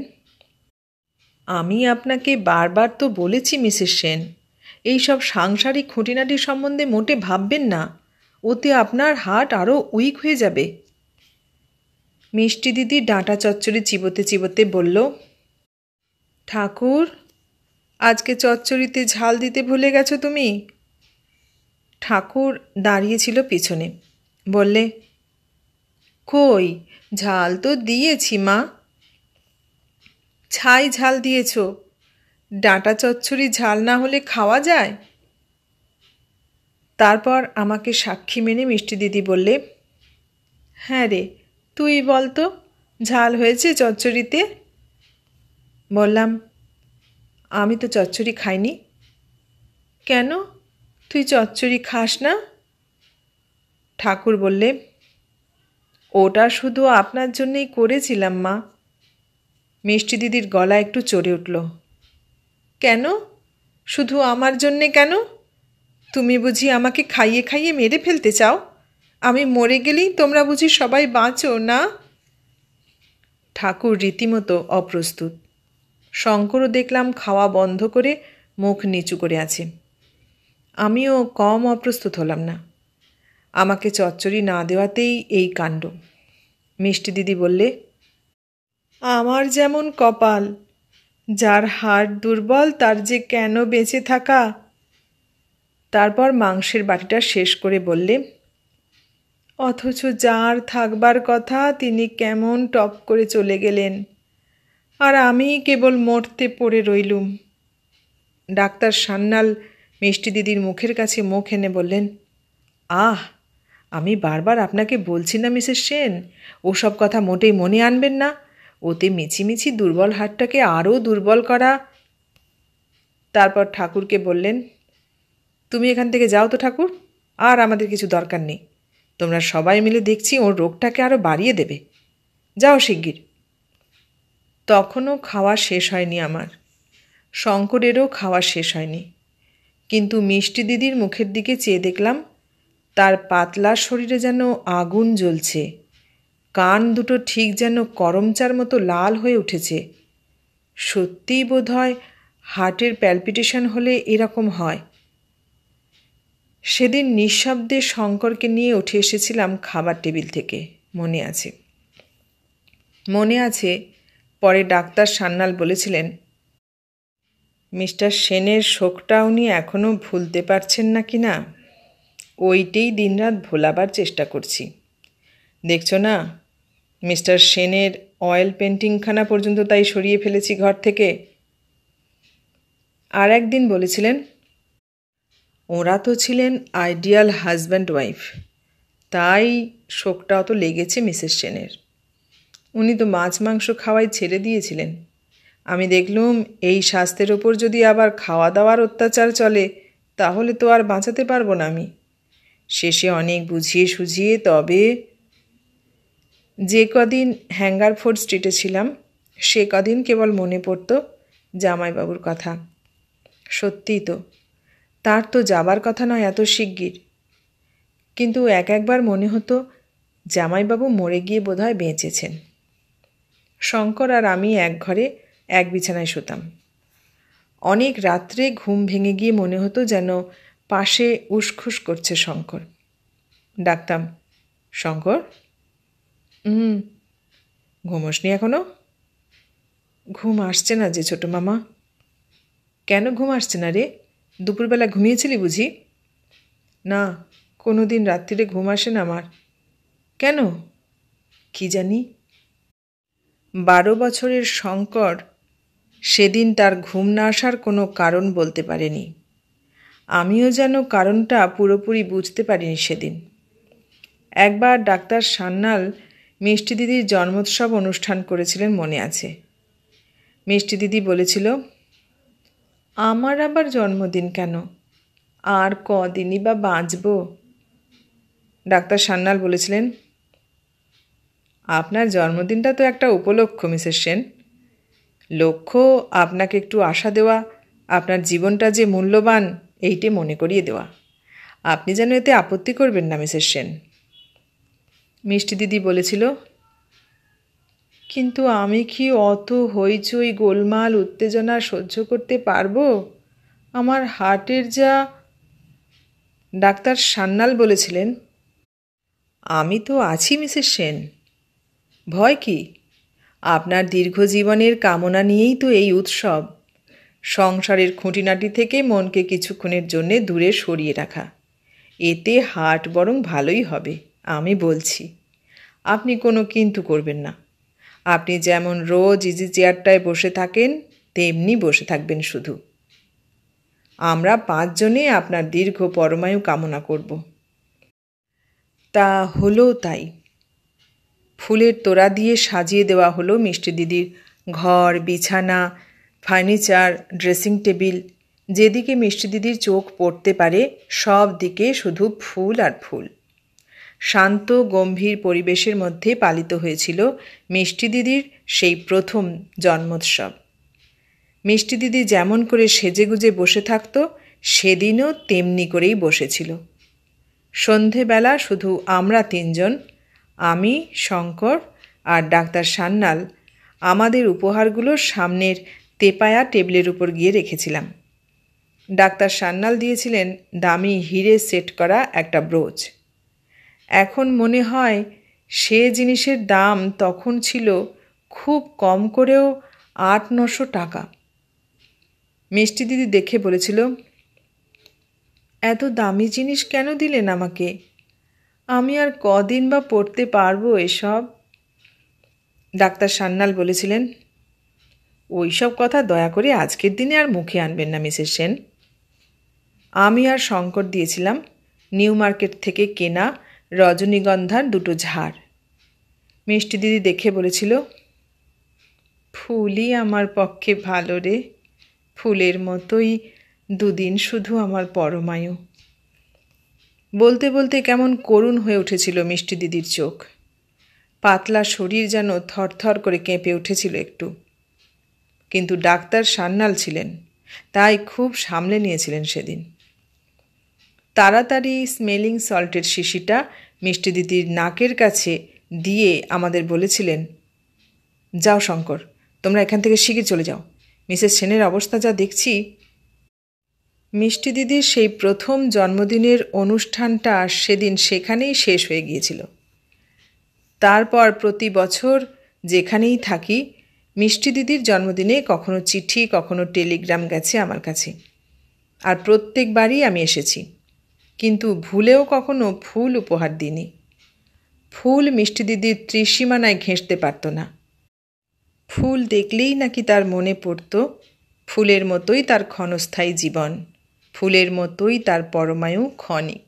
আমি আপনাকে বারবার তো বলেছি মিসেস সেন, এইসব সাংসারিক খুঁটিনাটি সম্বন্ধে মোটে ভাববেন না, ওতে আপনার হার্ট আরও উইক হয়ে যাবে। মিষ্টি দিদি ডাঁটা চচ্চড়ি চিবোতে চিবোতে বলল, ঠাকুর, আজকে চচ্চড়িতে ঝাল দিতে ভুলে গেছো তুমি। ঠাকুর দাঁড়িয়েছিল পিছনে, বললে, কই, ঝাল তো দিয়েছি মা। ছাই ঝাল দিয়েছ, ডাঁটা চচ্চড়ি ঝাল না হলে খাওয়া যায়? তারপর আমাকে সাক্ষী মেনে মিষ্টি দিদি বললে, হ্যাঁ রে, তুই বল তো, ঝাল হয়েছে চচ্চড়িতে? বললাম, আমি তো চচ্চড়ি খাইনি। কেন, তুই চচ্চড়ি খাস না? ঠাকুর বললে, ওটা শুধু আপনার জন্যেই করেছিলাম মা। মিষ্টি দিদির গলা একটু চড়ে উঠল। কেন, শুধু আমার জন্যে কেন? তুমি বুঝি আমাকে খাইয়ে খাইয়ে মেরে ফেলতে চাও? আমি মরে গেলেই তোমরা বুঝি সবাই বাঁচো না? ঠাকুর রীতিমতো অপ্রস্তুত। শঙ্করও দেখলাম খাওয়া বন্ধ করে মুখ নিচু করে আছে। আমিও কম অপ্রস্তুত হলাম না। আমাকে চচ্চড়ি না দেওয়াতেই এই কাণ্ড। মিষ্টি দিদি বললে, আমার যেমন কপাল, যার হাড় দুর্বল তার যে কেন বেঁচে থাকা। তারপর মাংসের বাটিটা শেষ করে বললে, অথচ যার থাকবার কথা তিনি কেমন টপ করে চলে গেলেন, আর আমি কেবল মরতে পড়ে রইলুম। ডাক্তার সান্যাল মিষ্টি দিদির মুখের কাছে মুখ এনে বললেন, আহ, আমি বারবার আপনাকে বলছি না মিসেস সেন, ওসব কথা মোটেই মনে আনবেন না। ওতে মিছিমিছি দুর্বল হাড়টাকে আরও দুর্বল করা। তারপর ঠাকুরকে বললেন, তুমি এখান থেকে যাও তো ঠাকুর, আর আমাদের কিছু দরকার নেই। তোমরা সবাই মিলে দেখছি ওর রোগটাকে আরও বাড়িয়ে দেবে। যাও শিগগির। তখনও খাওয়া শেষ হয়নি আমার, শঙ্করেরও খাওয়া শেষ হয়নি, কিন্তু মিষ্টি দিদির মুখের দিকে চেয়ে দেখলাম তার পাতলা শরীরে যেন আগুন জ্বলছে, কান দুটো ঠিক যেন করমচার মতো লাল হয়ে উঠেছে। সত্যিই বোধ হয় হার্টের প্যালপিটেশন হলে এরকম হয়। সেদিন নিঃশব্দে শঙ্করকে নিয়ে উঠে এসেছিলাম খাবার টেবিল থেকে, মনে আছে। মনে আছে পরে ডাক্তার সান্যাল বলেছিলেন, মিস্টার সেনের শোকটা উনি এখনও ভুলতে পারছেন না কি না, ওইটেই দিনরাত ভোলাবার চেষ্টা করছি। দেখছো না, মিস্টার সেনের অয়েল পেন্টিংখানা পর্যন্ত তাই সরিয়ে ফেলেছি ঘর থেকে। আর একদিন বলেছিলেন, ওরা তো ছিলেন আইডিয়াল হাজব্যান্ড ওয়াইফ, তাই শোকটা অত লেগেছে মিসেস সেনের। উনি তো মাছ মাংস খাওয়াই ছেড়ে দিয়েছিলেন। আমি দেখলুম এই স্বাস্থ্যের ওপর যদি আবার খাওয়া দাওয়ার অত্যাচার চলে তাহলে তো আর বাঁচাতে পারবো না আমি। শেষে অনেক বুঝিয়ে সুঝিয়ে তবে যে কদিন হ্যাঙ্গারফোর্ড স্ট্রিটে ছিলাম সে কদিন কেবল মনে পড়ত জামাইবাবুর কথা। সত্যিই তো, তার তো যাবার কথা নয় এত শিগগির, কিন্তু একবার মনে হতো জামাইবাবু মরে গিয়ে বোধহয় বেঁচেছেন। শঙ্কর আর আমি এক ঘরে এক বিছানায় শুতাম। অনেক রাত্রে ঘুম ভেঙে গিয়ে মনে হতো যেন পাশে উসখুস করছে শঙ্কর। ডাকতাম, শঙ্কর। ঘুমোসনি এখনো? ঘুম আসছে না যে ছোটো মামা। কেন ঘুম আসছে না রে? দুপুরবেলা ঘুমিয়েছিলি বুঝি? না, কোনো দিন রাত্রিরে ঘুম আসে না আমার। কেন কি জানি। 12 বছরের শঙ্কর সেদিন তার ঘুম না আসার কোনো কারণ বলতে পারেনি। আমিও যেন কারণটা পুরোপুরি বুঝতে পারিনি সেদিন। একবার ডাক্তার সান্যাল মিষ্টি দিদির জন্মোৎসব অনুষ্ঠান করেছিলেন, মনে আছে। মিষ্টি দিদি বলেছিল, আমার আবার জন্মদিন কেন, আর কদিনই বা বাঁচব। ডাক্তার সান্যাল বলেছিলেন, আপনার জন্মদিনটা তো একটা উপলক্ষ মিসেস সেন। লক্ষ্য আপনাকে একটু আশা দেওয়া, আপনার জীবনটা যে মূল্যবান এইটে মনে করিয়ে দেওয়া। আপনি যেন এতে আপত্তি করবেন না মিসেস সেন। মিষ্টি দিদি বলেছিল, কিন্তু আমি কি অত হইচই গোলমাল উত্তেজনা সহ্য করতে পারবো? আমার হার্টের যা। ডাক্তার সান্যাল বলেছিলেন, আমি তো আছি মিসেস সেন, ভয় কি? আপনার দীর্ঘজীবনের কামনা নিয়েই তো এই উৎসব। সংসারের খুঁটিনাটি থেকে মনকে কিছুক্ষণের জন্যে দূরে সরিয়ে রাখা, এতে হার্ট বরং ভালোই হবে, আমি বলছি। আপনি কোনো কিন্তু করবেন না। আপনি যেমন রোজ ইজি চেয়ারটায় বসে থাকেন তেমনি বসে থাকবেন শুধু। আমরা 5 জনে আপনার দীর্ঘ পরমায়ু কামনা করব। তা হলো তাই। ফুলের তোড়া দিয়ে সাজিয়ে দেওয়া হলো মিষ্টি দিদির ঘর, বিছানা, ফার্নিচার, ড্রেসিং টেবিল। যেদিকে মিষ্টি দিদির চোখ পড়তে পারে সব দিকে শুধু ফুল আর ফুল। শান্ত গম্ভীর পরিবেশের মধ্যে পালিত হয়েছিল মিষ্টি দিদির সেই প্রথম জন্মোৎসব। মিষ্টি দিদি যেমন করে সেজেগুজে বসে থাকত, সেদিনও তেমনি করেই বসেছিল। সন্ধেবেলা শুধু আমরা 3 জন, আমি, শঙ্কর আর ডাক্তার সান্যাল, আমাদের উপহারগুলো সামনের তেপায়া টেবিলের উপর গিয়ে রেখেছিলাম। ডাক্তার সান্যাল দিয়েছিলেন দামি হিরে সেট করা একটা ব্রোচ। এখন মনে হয় সে জিনিসের দাম তখন ছিল খুব কম করেও 800-900 টাকা। মিষ্টি দিদি দেখে বলেছিল, এত দামি জিনিস কেন দিলেন আমাকে? আমি আর কদিন বা পড়তে পারবো এসব? ডাক্তার সান্যাল বলেছিলেন, ওই সব কথা দয়া করে আজকের দিনে আর মুখে আনবেন না মিসেস সেন। আমি আর শঙ্কর দিয়েছিলাম নিউ মার্কেট থেকে কেনা রজনীগন্ধার 2 ঝাড়। মিষ্টি দিদি দেখে বলেছিল, ফুলই আমার পক্ষে ভালো রে, ফুলের মতোই দুদিন শুধু আমার পরমায়ু। বলতে বলতে কেমন করুণ হয়ে উঠেছিল মিষ্টি দিদির চোখ। পাতলা শরীর যেন থরথর করে কেঁপে উঠেছিল একটু। কিন্তু ডাক্তার সান্যাল ছিলেন, তাই খুব সামলে নিয়েছিলেন সেদিন। তাড়াতাড়ি স্মেলিং সল্টের শিশিটা মিষ্টি দিদির নাকের কাছে দিয়ে আমাদের বলেছিলেন, যাও শঙ্কর, তোমরা এখান থেকে শিগগির চলে যাও। মিসেস সেনের অবস্থা যা দেখছি। মিষ্টি দিদির সেই প্রথম জন্মদিনের অনুষ্ঠানটা সেদিন সেখানেই শেষ হয়ে গিয়েছিল। তারপর প্রতি বছর যেখানেই থাকি, মিষ্টি দিদির জন্মদিনে কখনো চিঠি কখনো টেলিগ্রাম গেছে আমার কাছে, আর প্রত্যেকবারই আমি এসেছি, কিন্তু ভুলেও কখনো ফুল উপহার দিইনি। ফুল মিষ্টি দিদির ত্রিসীমানায় ঘেঁষতে পারত না। ফুল দেখলেই নাকি তার মনে পড়ত ফুলের মতোই তার ক্ষণস্থায়ী জীবন, ফুলের মতোই তার পরমায়ু ক্ষণিক।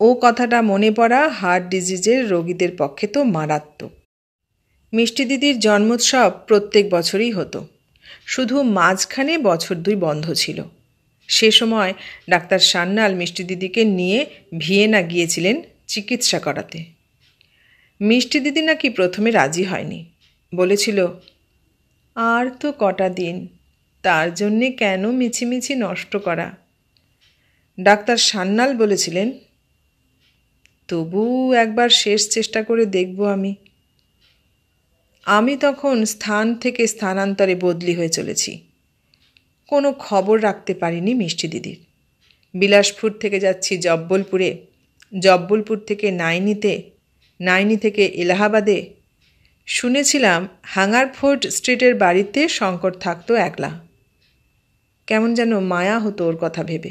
ও কথাটা মনে পড়া হার্ট ডিজিজের রোগীদের পক্ষে তো মারাত্মক। মিষ্টি দিদির জন্মোৎসব প্রত্যেক বছরই হতো, শুধু মাঝখানে বছর 2 বন্ধ ছিল। সে সময় ডাক্তার সান্যাল মিষ্টি দিদিকে নিয়ে ভিয়েনা গিয়েছিলেন চিকিৎসা করাতে। মিষ্টি দিদি নাকি প্রথমে রাজি হয়নি, বলেছিল, আর তো কটা দিন, তার জন্যে কেন মিছিমিছি নষ্ট করা। ডাক্তার সান্যাল বলেছিলেন, তবু একবার শেষ চেষ্টা করে দেখব আমি তখন স্থান থেকে স্থানান্তরে বদলি হয়ে চলেছি। কোনো খবর রাখতে পারিনি মিষ্টি দিদির। বিলাসপুর থেকে যাচ্ছি জব্বলপুরে, জব্বলপুর থেকে নাইনিতে, নাইনি থেকে এলাহাবাদে। শুনেছিলাম হাঙ্গারফোর্ড স্ট্রিটের বাড়িতে শঙ্কর থাকতো একলা। কেমন যেন মায়া হতো ওর কথা ভেবে।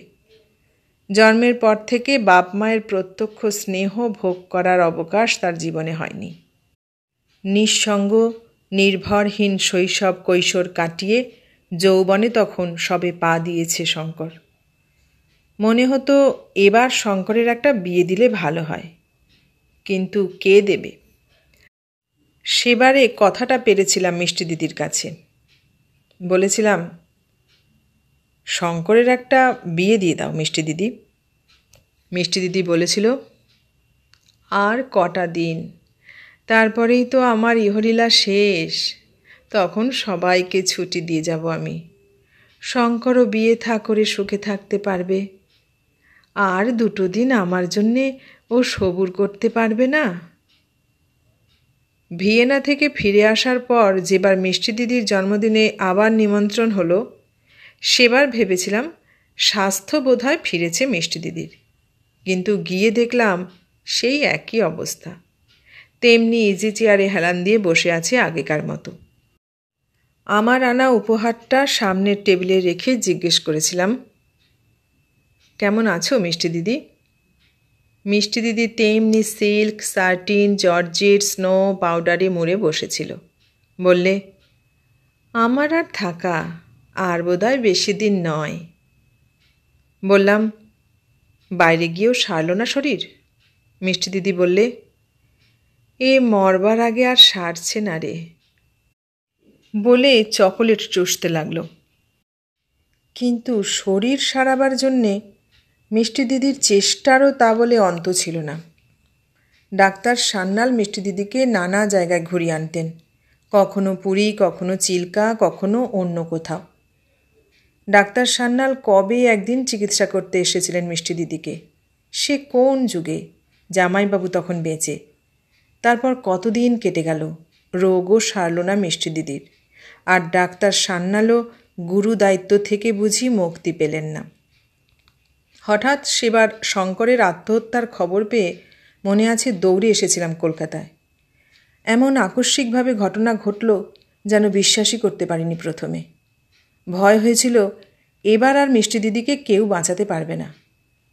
জন্মের পর থেকে বাপ মায়ের প্রত্যক্ষ স্নেহ ভোগ করার অবকাশ তার জীবনে হয়নি। নিঃসঙ্গ নির্ভরহীন শৈশব কৈশোর কাটিয়ে যৌবনে তখন সবে পা দিয়েছে শঙ্কর। মনে হতো এবার শঙ্করের একটা বিয়ে দিলে ভালো হয়, কিন্তু কে দেবে? সেবারে কথাটা পেরেছিলাম মিষ্টি দিদির কাছে। বলেছিলাম, শঙ্করের একটা বিয়ে দিয়ে দাও মিষ্টি দিদি। মিষ্টি দিদি বলেছিল, আর কটা দিন, তারপরেই তো আমার ইহলীলা শেষ। তখন সবাইকে ছুটি দিয়ে যাব আমি। শঙ্করও বিয়ে থা করে সুখে থাকতে পারবে। আর 2 দিন আমার জন্যে ও সবুর করতে পারবে না? ভিয়েনা থেকে ফিরে আসার পর যেবার মিষ্টি দিদির জন্মদিনে আবার নিমন্ত্রণ হলো, সেবার ভেবেছিলাম স্বাস্থ্য বোধহয় ফিরেছে মিষ্টি দিদির। কিন্তু গিয়ে দেখলাম সেই একই অবস্থা। তেমনি ইজি চেয়ারে হেলান দিয়ে বসে আছে আগেকার মতো। আমার আনা উপহারটা সামনের টেবিলে রেখে জিজ্ঞেস করেছিলাম, কেমন আছো মিষ্টি দিদি? মিষ্টি দিদি তেমনি সিল্ক, সার্টিন, জর্জেট, স্নো পাউডারে মুড়ে বসেছিল। বললে, আমার আর থাকা, আর বোধহয় বেশি দিন নয়। বললাম, বাইরে গিয়েও সারল না শরীর? মিষ্টি দিদি বললে, এ মরবার আগে আর সারছে না রে, বলে চকোলেট চুষতে লাগলো। কিন্তু শরীর সারাবার জন্যে মিষ্টি দিদির চেষ্টারও তা বলে অন্ত ছিল না। ডাক্তার সান্যাল মিষ্টি দিদিকে নানা জায়গায় ঘুরিয়ে আনতেন, কখনো পুরী, কখনো চিল্কা, কখনো অন্য কোথাও। ডাক্তার সান্যাল কবে একদিন চিকিৎসা করতে এসেছিলেন মিষ্টি দিদিকে, সে কোন যুগে, জামাইবাবু তখন বেঁচে। তারপর কতদিন কেটে গেল, রোগও সারল না মিষ্টি দিদির। আর ডাক্তার সান্যালও গুরু দায়িত্ব থেকে বুঝি মুক্তি পেলেন না। হঠাৎ সেবার শঙ্করের আত্মহত্যার খবর পেয়ে মনে আছে দৌড়ে এসেছিলাম কলকাতায়। এমন আকস্মিকভাবে ঘটনা ঘটল যেন বিশ্বাসই করতে পারিনি প্রথমে। ভয় হয়েছিল এবার আর মিষ্টি দিদিকে কেউ বাঁচাতে পারবে না।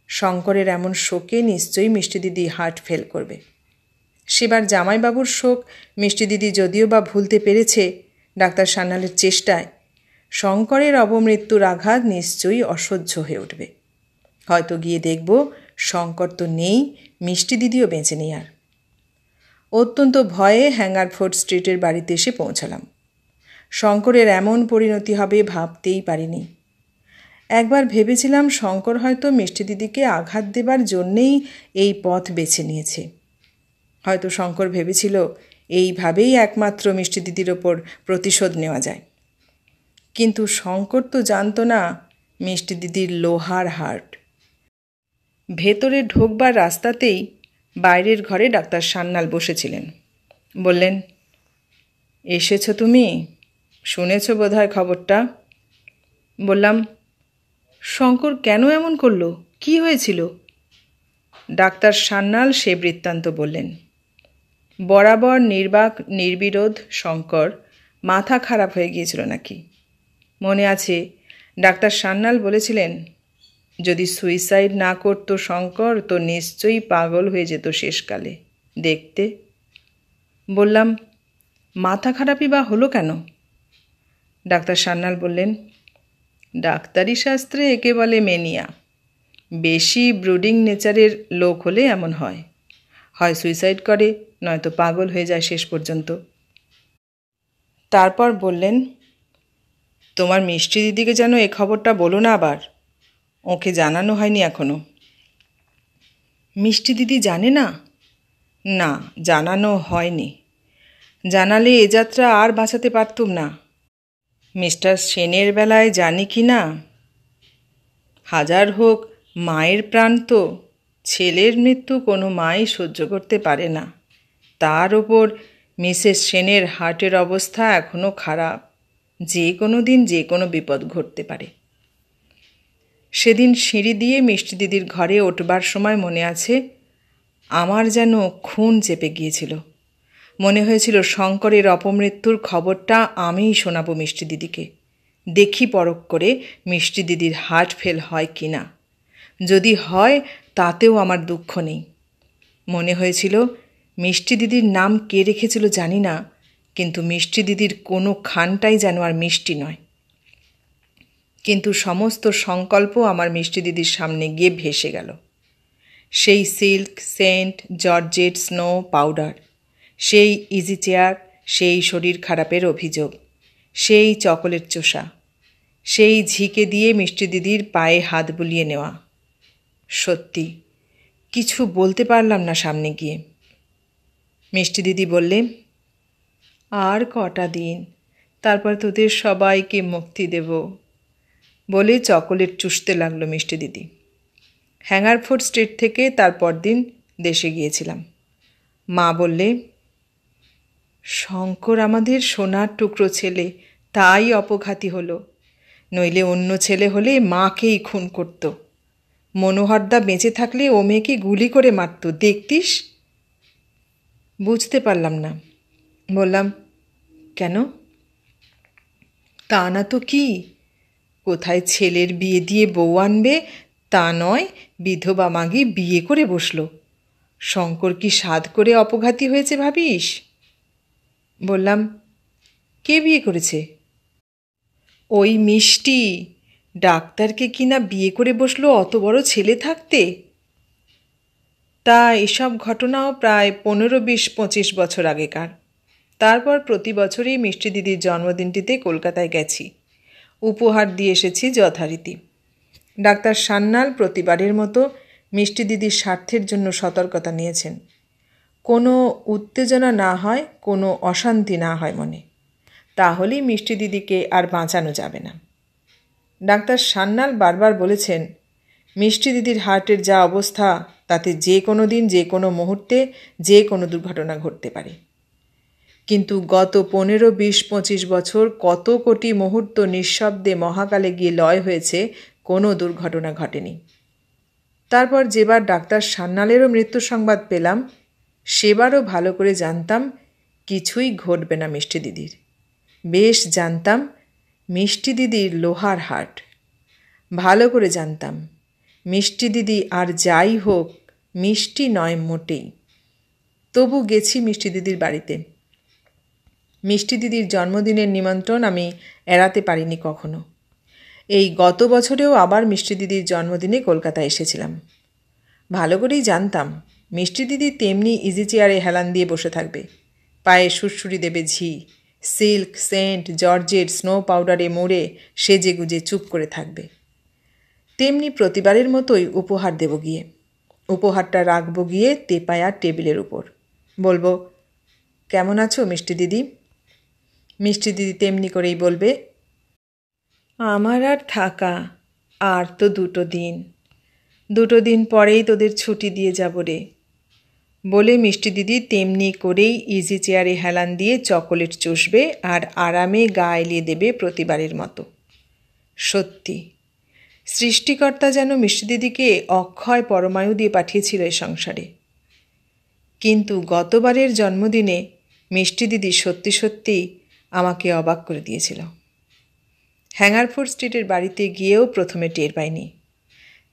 শঙ্করের এমন শোকে নিশ্চয়ই মিষ্টি দিদি হার্ট ফেল করবে। সেবার জামাইবাবুর শোক মিষ্টি দিদি যদিও বা ভুলতে পেরেছে ডাক্তার সান্যালের চেষ্টায়, শঙ্করের অবমৃত্যুর আঘাত নিশ্চয়ই অসহ্য হয়ে উঠবে। হয়তো গিয়ে দেখব শঙ্কর তো নেই, মিষ্টি দিদিও বেঁচে নেই আর। অত্যন্ত ভয়ে হ্যাঙ্গারফোর্ড স্ট্রিটের বাড়িতে এসে পৌঁছালাম। শঙ্করের এমন পরিণতি হবে ভাবতেই পারিনি। একবার ভেবেছিলাম শঙ্কর হয়তো মিষ্টি দিদিকে আঘাত দেবার জন্যেই এই পথ বেছে নিয়েছে। হয়তো শঙ্কর ভেবেছিল এইভাবেই একমাত্র মিষ্টি দিদির ওপর প্রতিশোধ নেওয়া যায়। কিন্তু শঙ্কর তো জানত না মিষ্টি দিদির লোহার হার্ট। ভেতরে ঢোকবার রাস্তাতেই বাইরের ঘরে ডাক্তার সান্যাল বসেছিলেন। বললেন, এসেছো তুমি? শুনেছ বোধহয় খবরটা? বললাম, শঙ্কর কেন এমন করলো? কি হয়েছিল? ডাক্তার সান্যাল সে বৃত্তান্ত বললেন। বরাবর নির্বাক নির্বিরোধ শঙ্কর মাথা খারাপ হয়ে গিয়েছিল নাকি। মনে আছে ডাক্তার সান্যাল বলেছিলেন, যদি সুইসাইড না করত শঙ্কর তো নিশ্চয়ই পাগল হয়ে যেত শেষকালে। দেখতে। বললাম, মাথা খারাপই বা হলো কেন? ডাক্তার সান্যাল বললেন, ডাক্তারি শাস্ত্রে একে বলে মেনিয়া। বেশি ব্রুডিং নেচারের লোক হলে এমন হয়, হয় সুইসাইড করে, নয়তো পাগল হয়ে যায় শেষ পর্যন্ত। তারপর বললেন, তোমার মিষ্টি দিদিকে যেন এ খবরটা বলো না আবার, ওকে জানানো হয়নি এখনো। মিষ্টি দিদি জানে না? না, জানানো হয়নি। জানালে এ যাত্রা আর বাঁচাতে পারতুম না। মিস্টার সেনের বেলায় জানি কি না, হাজার হোক মায়ের প্রাণ তো, ছেলের মৃত্যু কোনো মাই সহ্য করতে পারে না। তার ওপর মিসেস সেনের হার্টের অবস্থা এখনও খারাপ, যে কোনো দিন যে কোনো বিপদ ঘটতে পারে। সেদিন সিঁড়ি দিয়ে মিষ্টি দিদির ঘরে ওঠবার সময় মনে আছে আমার যেন খুন চেপে গিয়েছিল। মনে হয়েছিল শঙ্করের অপমৃত্যুর খবরটা আমিই শোনাবো মিষ্টি দিদিকে। দেখি পরখ করে মিষ্টি দিদির হার্ট ফেল হয় কি না। যদি হয় তাতেও আমার দুঃখ নেই। মনে হয়েছিল মিষ্টি দিদির নাম কে রেখেছিল জানি না, কিন্তু মিষ্টি দিদির কোনো খানটাই যেন আর মিষ্টি নয়। কিন্তু সমস্ত সংকল্প আমার মিষ্টি দিদির সামনে গিয়ে ভেসে গেল। সেই silk, scent, georgette, snow powder, সেই ইজি চেয়ার, সেই শরীর খারাপের অভিযোগ, সেই চকোলেট চোষা, সেই ঝিকে দিয়ে মিষ্টি দিদির পায়ে হাত বুলিয়ে নেওয়া। সত্যি কিছু বলতে পারলাম না সামনে গিয়ে। মিষ্টি দিদি বললে, আর কটা দিন, তারপর তোদের সবাইকে মুক্তি দেব, বলে চকোলেট চুষতে লাগলো মিষ্টি দিদি। হ্যাঙ্গারফোর্ড স্ট্রিট থেকে তারপর দিন দেশে গিয়েছিলাম। মা বললে, শঙ্কর আমাদের সোনার টুকরো ছেলে, তাই অপঘাতী হলো, নইলে অন্য ছেলে হলে মাকেই খুন করত। মনোহরদা বেঁচে থাকলে ও মেয়েকে গুলি করে মারত, দেখতিস। বুঝতে পারলাম না। বললাম, কেন? তা না তো কি, কোথায় ছেলের বিয়ে দিয়ে বউ আনবে তা নয়, বিধবা মাগি বিয়ে করে বসল। শঙ্কর কি সাধ করে অপঘাতী হয়েছে ভাবিস? বললাম, কে বিয়ে করেছে? ওই মিষ্টি, ডাক্তারকে কিনা বিয়ে করে বসলো অত বড় ছেলে থাকতে। তা এসব ঘটনাও প্রায় 15, 20, 25 বছর আগেকার। তারপর প্রতি বছরই মিষ্টি দিদির জন্মদিনটিতে কলকাতায় গেছি, উপহার দিয়ে এসেছি যথারীতি। ডাক্তার সান্যাল প্রতিবারের মতো মিষ্টি দিদির স্বার্থের জন্য সতর্কতা নিয়েছেন, কোনো উত্তেজনা না হয়, কোনো অশান্তি না হয় মনে, তাহলেই মিষ্টি দিদিকে আর বাঁচানো যাবে না। ডাক্তার সান্যাল বারবার বলেছেন, মিষ্টি দিদির হার্টের যা অবস্থা, তাতে যে কোনো দিন, যে কোনো মুহূর্তে, যে কোনো দুর্ঘটনা ঘটতে পারে। কিন্তু গত 15, 20, 25 বছর কত কোটি মুহূর্ত নিঃশব্দে মহাকালে গিয়ে লয় হয়েছে, কোনো দুর্ঘটনা ঘটেনি। তারপর যেবার ডাক্তার সান্যালেরও মৃত্যুর সংবাদ পেলাম, সেবারও ভালো করে জানতাম কিছুই ঘটবে না মিষ্টি দিদির। বেশ জানতাম মিষ্টি দিদির লোহার হার্ট। ভালো করে জানতাম মিষ্টি দিদি আর যাই হোক মিষ্টি নয় মোটেই। তবু গেছি মিষ্টি দিদির বাড়িতে। মিষ্টি দিদির জন্মদিনের নিমন্ত্রণ আমি এড়াতে পারিনি কখনো। এই গত বছরেও আবার মিষ্টি দিদির জন্মদিনে কলকাতায় এসেছিলাম। ভালো করেই জানতাম মিষ্টি দিদি তেমনি ইজি চেয়ারে হেলান দিয়ে বসে থাকবে, পায়ে সুরসুরি দেবে ঝি, সিল্ক, সেন্ট, জর্জেট, স্নো পাউডারে মুড়ে সেজে গুজে চুপ করে থাকবে। তেমনি প্রতিবারের মতোই উপহার দেব গিয়ে। উপহারটা রাখব গিয়ে তেপায়ার টেবিলের উপর। বলবো, কেমন আছো মিষ্টি দিদি? মিষ্টি দিদি তেমনি করেই বলবে, আমার আর থাকা, আর তো 2 দিন, 2 দিন পরেই তোদের ছুটি দিয়ে যাব রে, বলে মিষ্টি দিদি তেমনি করেই ইজি চেয়ারে হেলান দিয়ে চকোলেট চুষবে আর আরামে গা এলিয়ে দেবে প্রতিবারের মতো। সত্যি সৃষ্টিকর্তা যেন মিষ্টি দিদিকে অক্ষয় পরমায়ু দিয়ে পাঠিয়েছিল এই সংসারে। কিন্তু গতবারের জন্মদিনে মিষ্টি দিদি সত্যি সত্যি আমাকে অবাক করে দিয়েছিল। হ্যাঙ্গারফোর্ড স্ট্রিটের বাড়িতে গিয়েও প্রথমে টের পাইনি।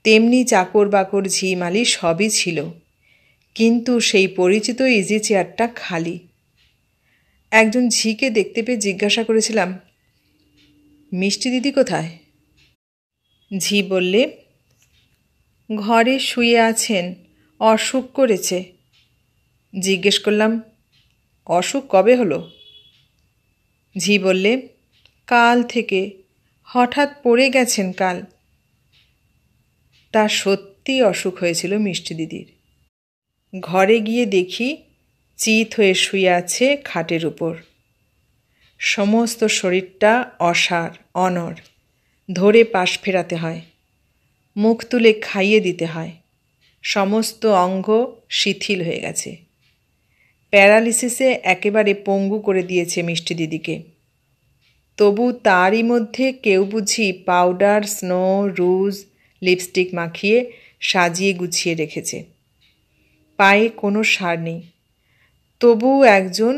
তেমনি চাকর বাকর ঝি মালি সবই ছিল, কিন্তু সেই পরিচিত ইজি চেয়ারটা খালি। একজন ঝিকে দেখতে পেয়ে জিজ্ঞাসা করেছিলাম, মিষ্টি দিদি কোথায়? ঝি বললে, ঘরে শুয়ে আছেন, অসুখ করেছে। জিজ্ঞেস করলাম, অসুখ কবে হলো? ঝি বললে, কাল থেকে, হঠাৎ পড়ে গেছেন কাল। তা সত্যি অসুখ হয়েছিল মিষ্টি দিদির। ঘরে গিয়ে দেখি চিত হয়ে শুয়ে আছে খাটের উপর। সমস্ত শরীরটা অসাড়, অনড়, ধরে পাশ ফেরাতে হয়, মুখ তুলে খাইয়ে দিতে হয়। সমস্ত অঙ্গ শিথিল হয়ে গেছে। প্যারালিসিসে একেবারে পঙ্গু করে দিয়েছে মিষ্টি দিদিকে। তবু তারই মধ্যে কেউ বুঝি পাউডার, স্নো, রুজ, লিপস্টিক মাখিয়ে সাজিয়ে গুছিয়ে রেখেছে। পায়ে কোনো সার নেই, তবু একজন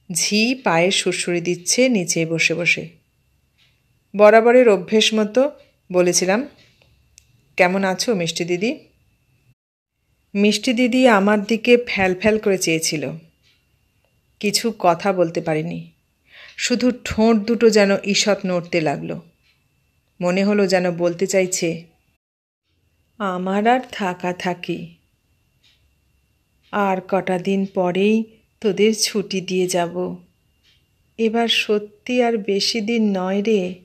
ঝি পায়ে সুরসুরি দিচ্ছে নিচে বসে বসে। বরাবরের অভ্যেস মতো বলেছিলাম, কেমন আছো মিষ্টি দিদি? মিষ্টি দিদি আমার দিকে ফ্যাল ফ্যাল করে চেয়েছিল। কিছু কথা বলতে পারিনি, শুধু ঠোঁট দুটো যেন ঈষৎ নড়তে লাগলো। মনে হলো যেন বলতে চাইছে, আমার আর থাকা থাকি, আর কটা দিন পরেই তোদের ছুটি দিয়ে যাব। এবার সত্যি আর বেশি দিন নয় রে।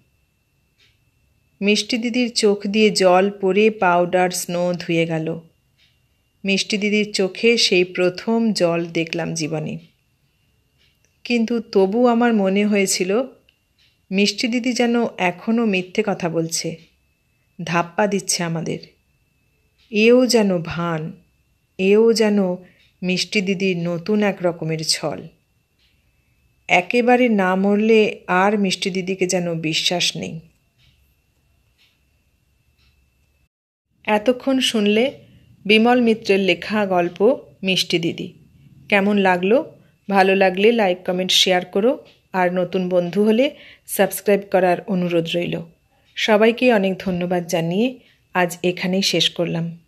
মিষ্টি দিদির চোখ দিয়ে জল পড়ে পাউডার স্নো ধুয়ে গেল। মিষ্টি দিদির চোখে সেই প্রথম জল দেখলাম জীবনে। কিন্তু তবু আমার মনে হয়েছিল মিষ্টি দিদি যেন এখনও মিথ্যে কথা বলছে, ধাপ্পা দিচ্ছে আমাদের। এও যেন ভান, এও যেন মিষ্টি দিদির নতুন এক রকমের ছল। একেবারে না মরলে আর মিষ্টি দিদিকে যেন বিশ্বাস নেই। এতক্ষণ শুনলে বিমল মিত্রের লেখা গল্প মিষ্টি দিদি। কেমন লাগলো? ভালো লাগলে লাইক, কমেন্ট, শেয়ার করো। আর নতুন বন্ধু হলে সাবস্ক্রাইব করার অনুরোধ রইল। সবাইকে অনেক ধন্যবাদ জানিয়ে আজ এখানেই শেষ করলাম।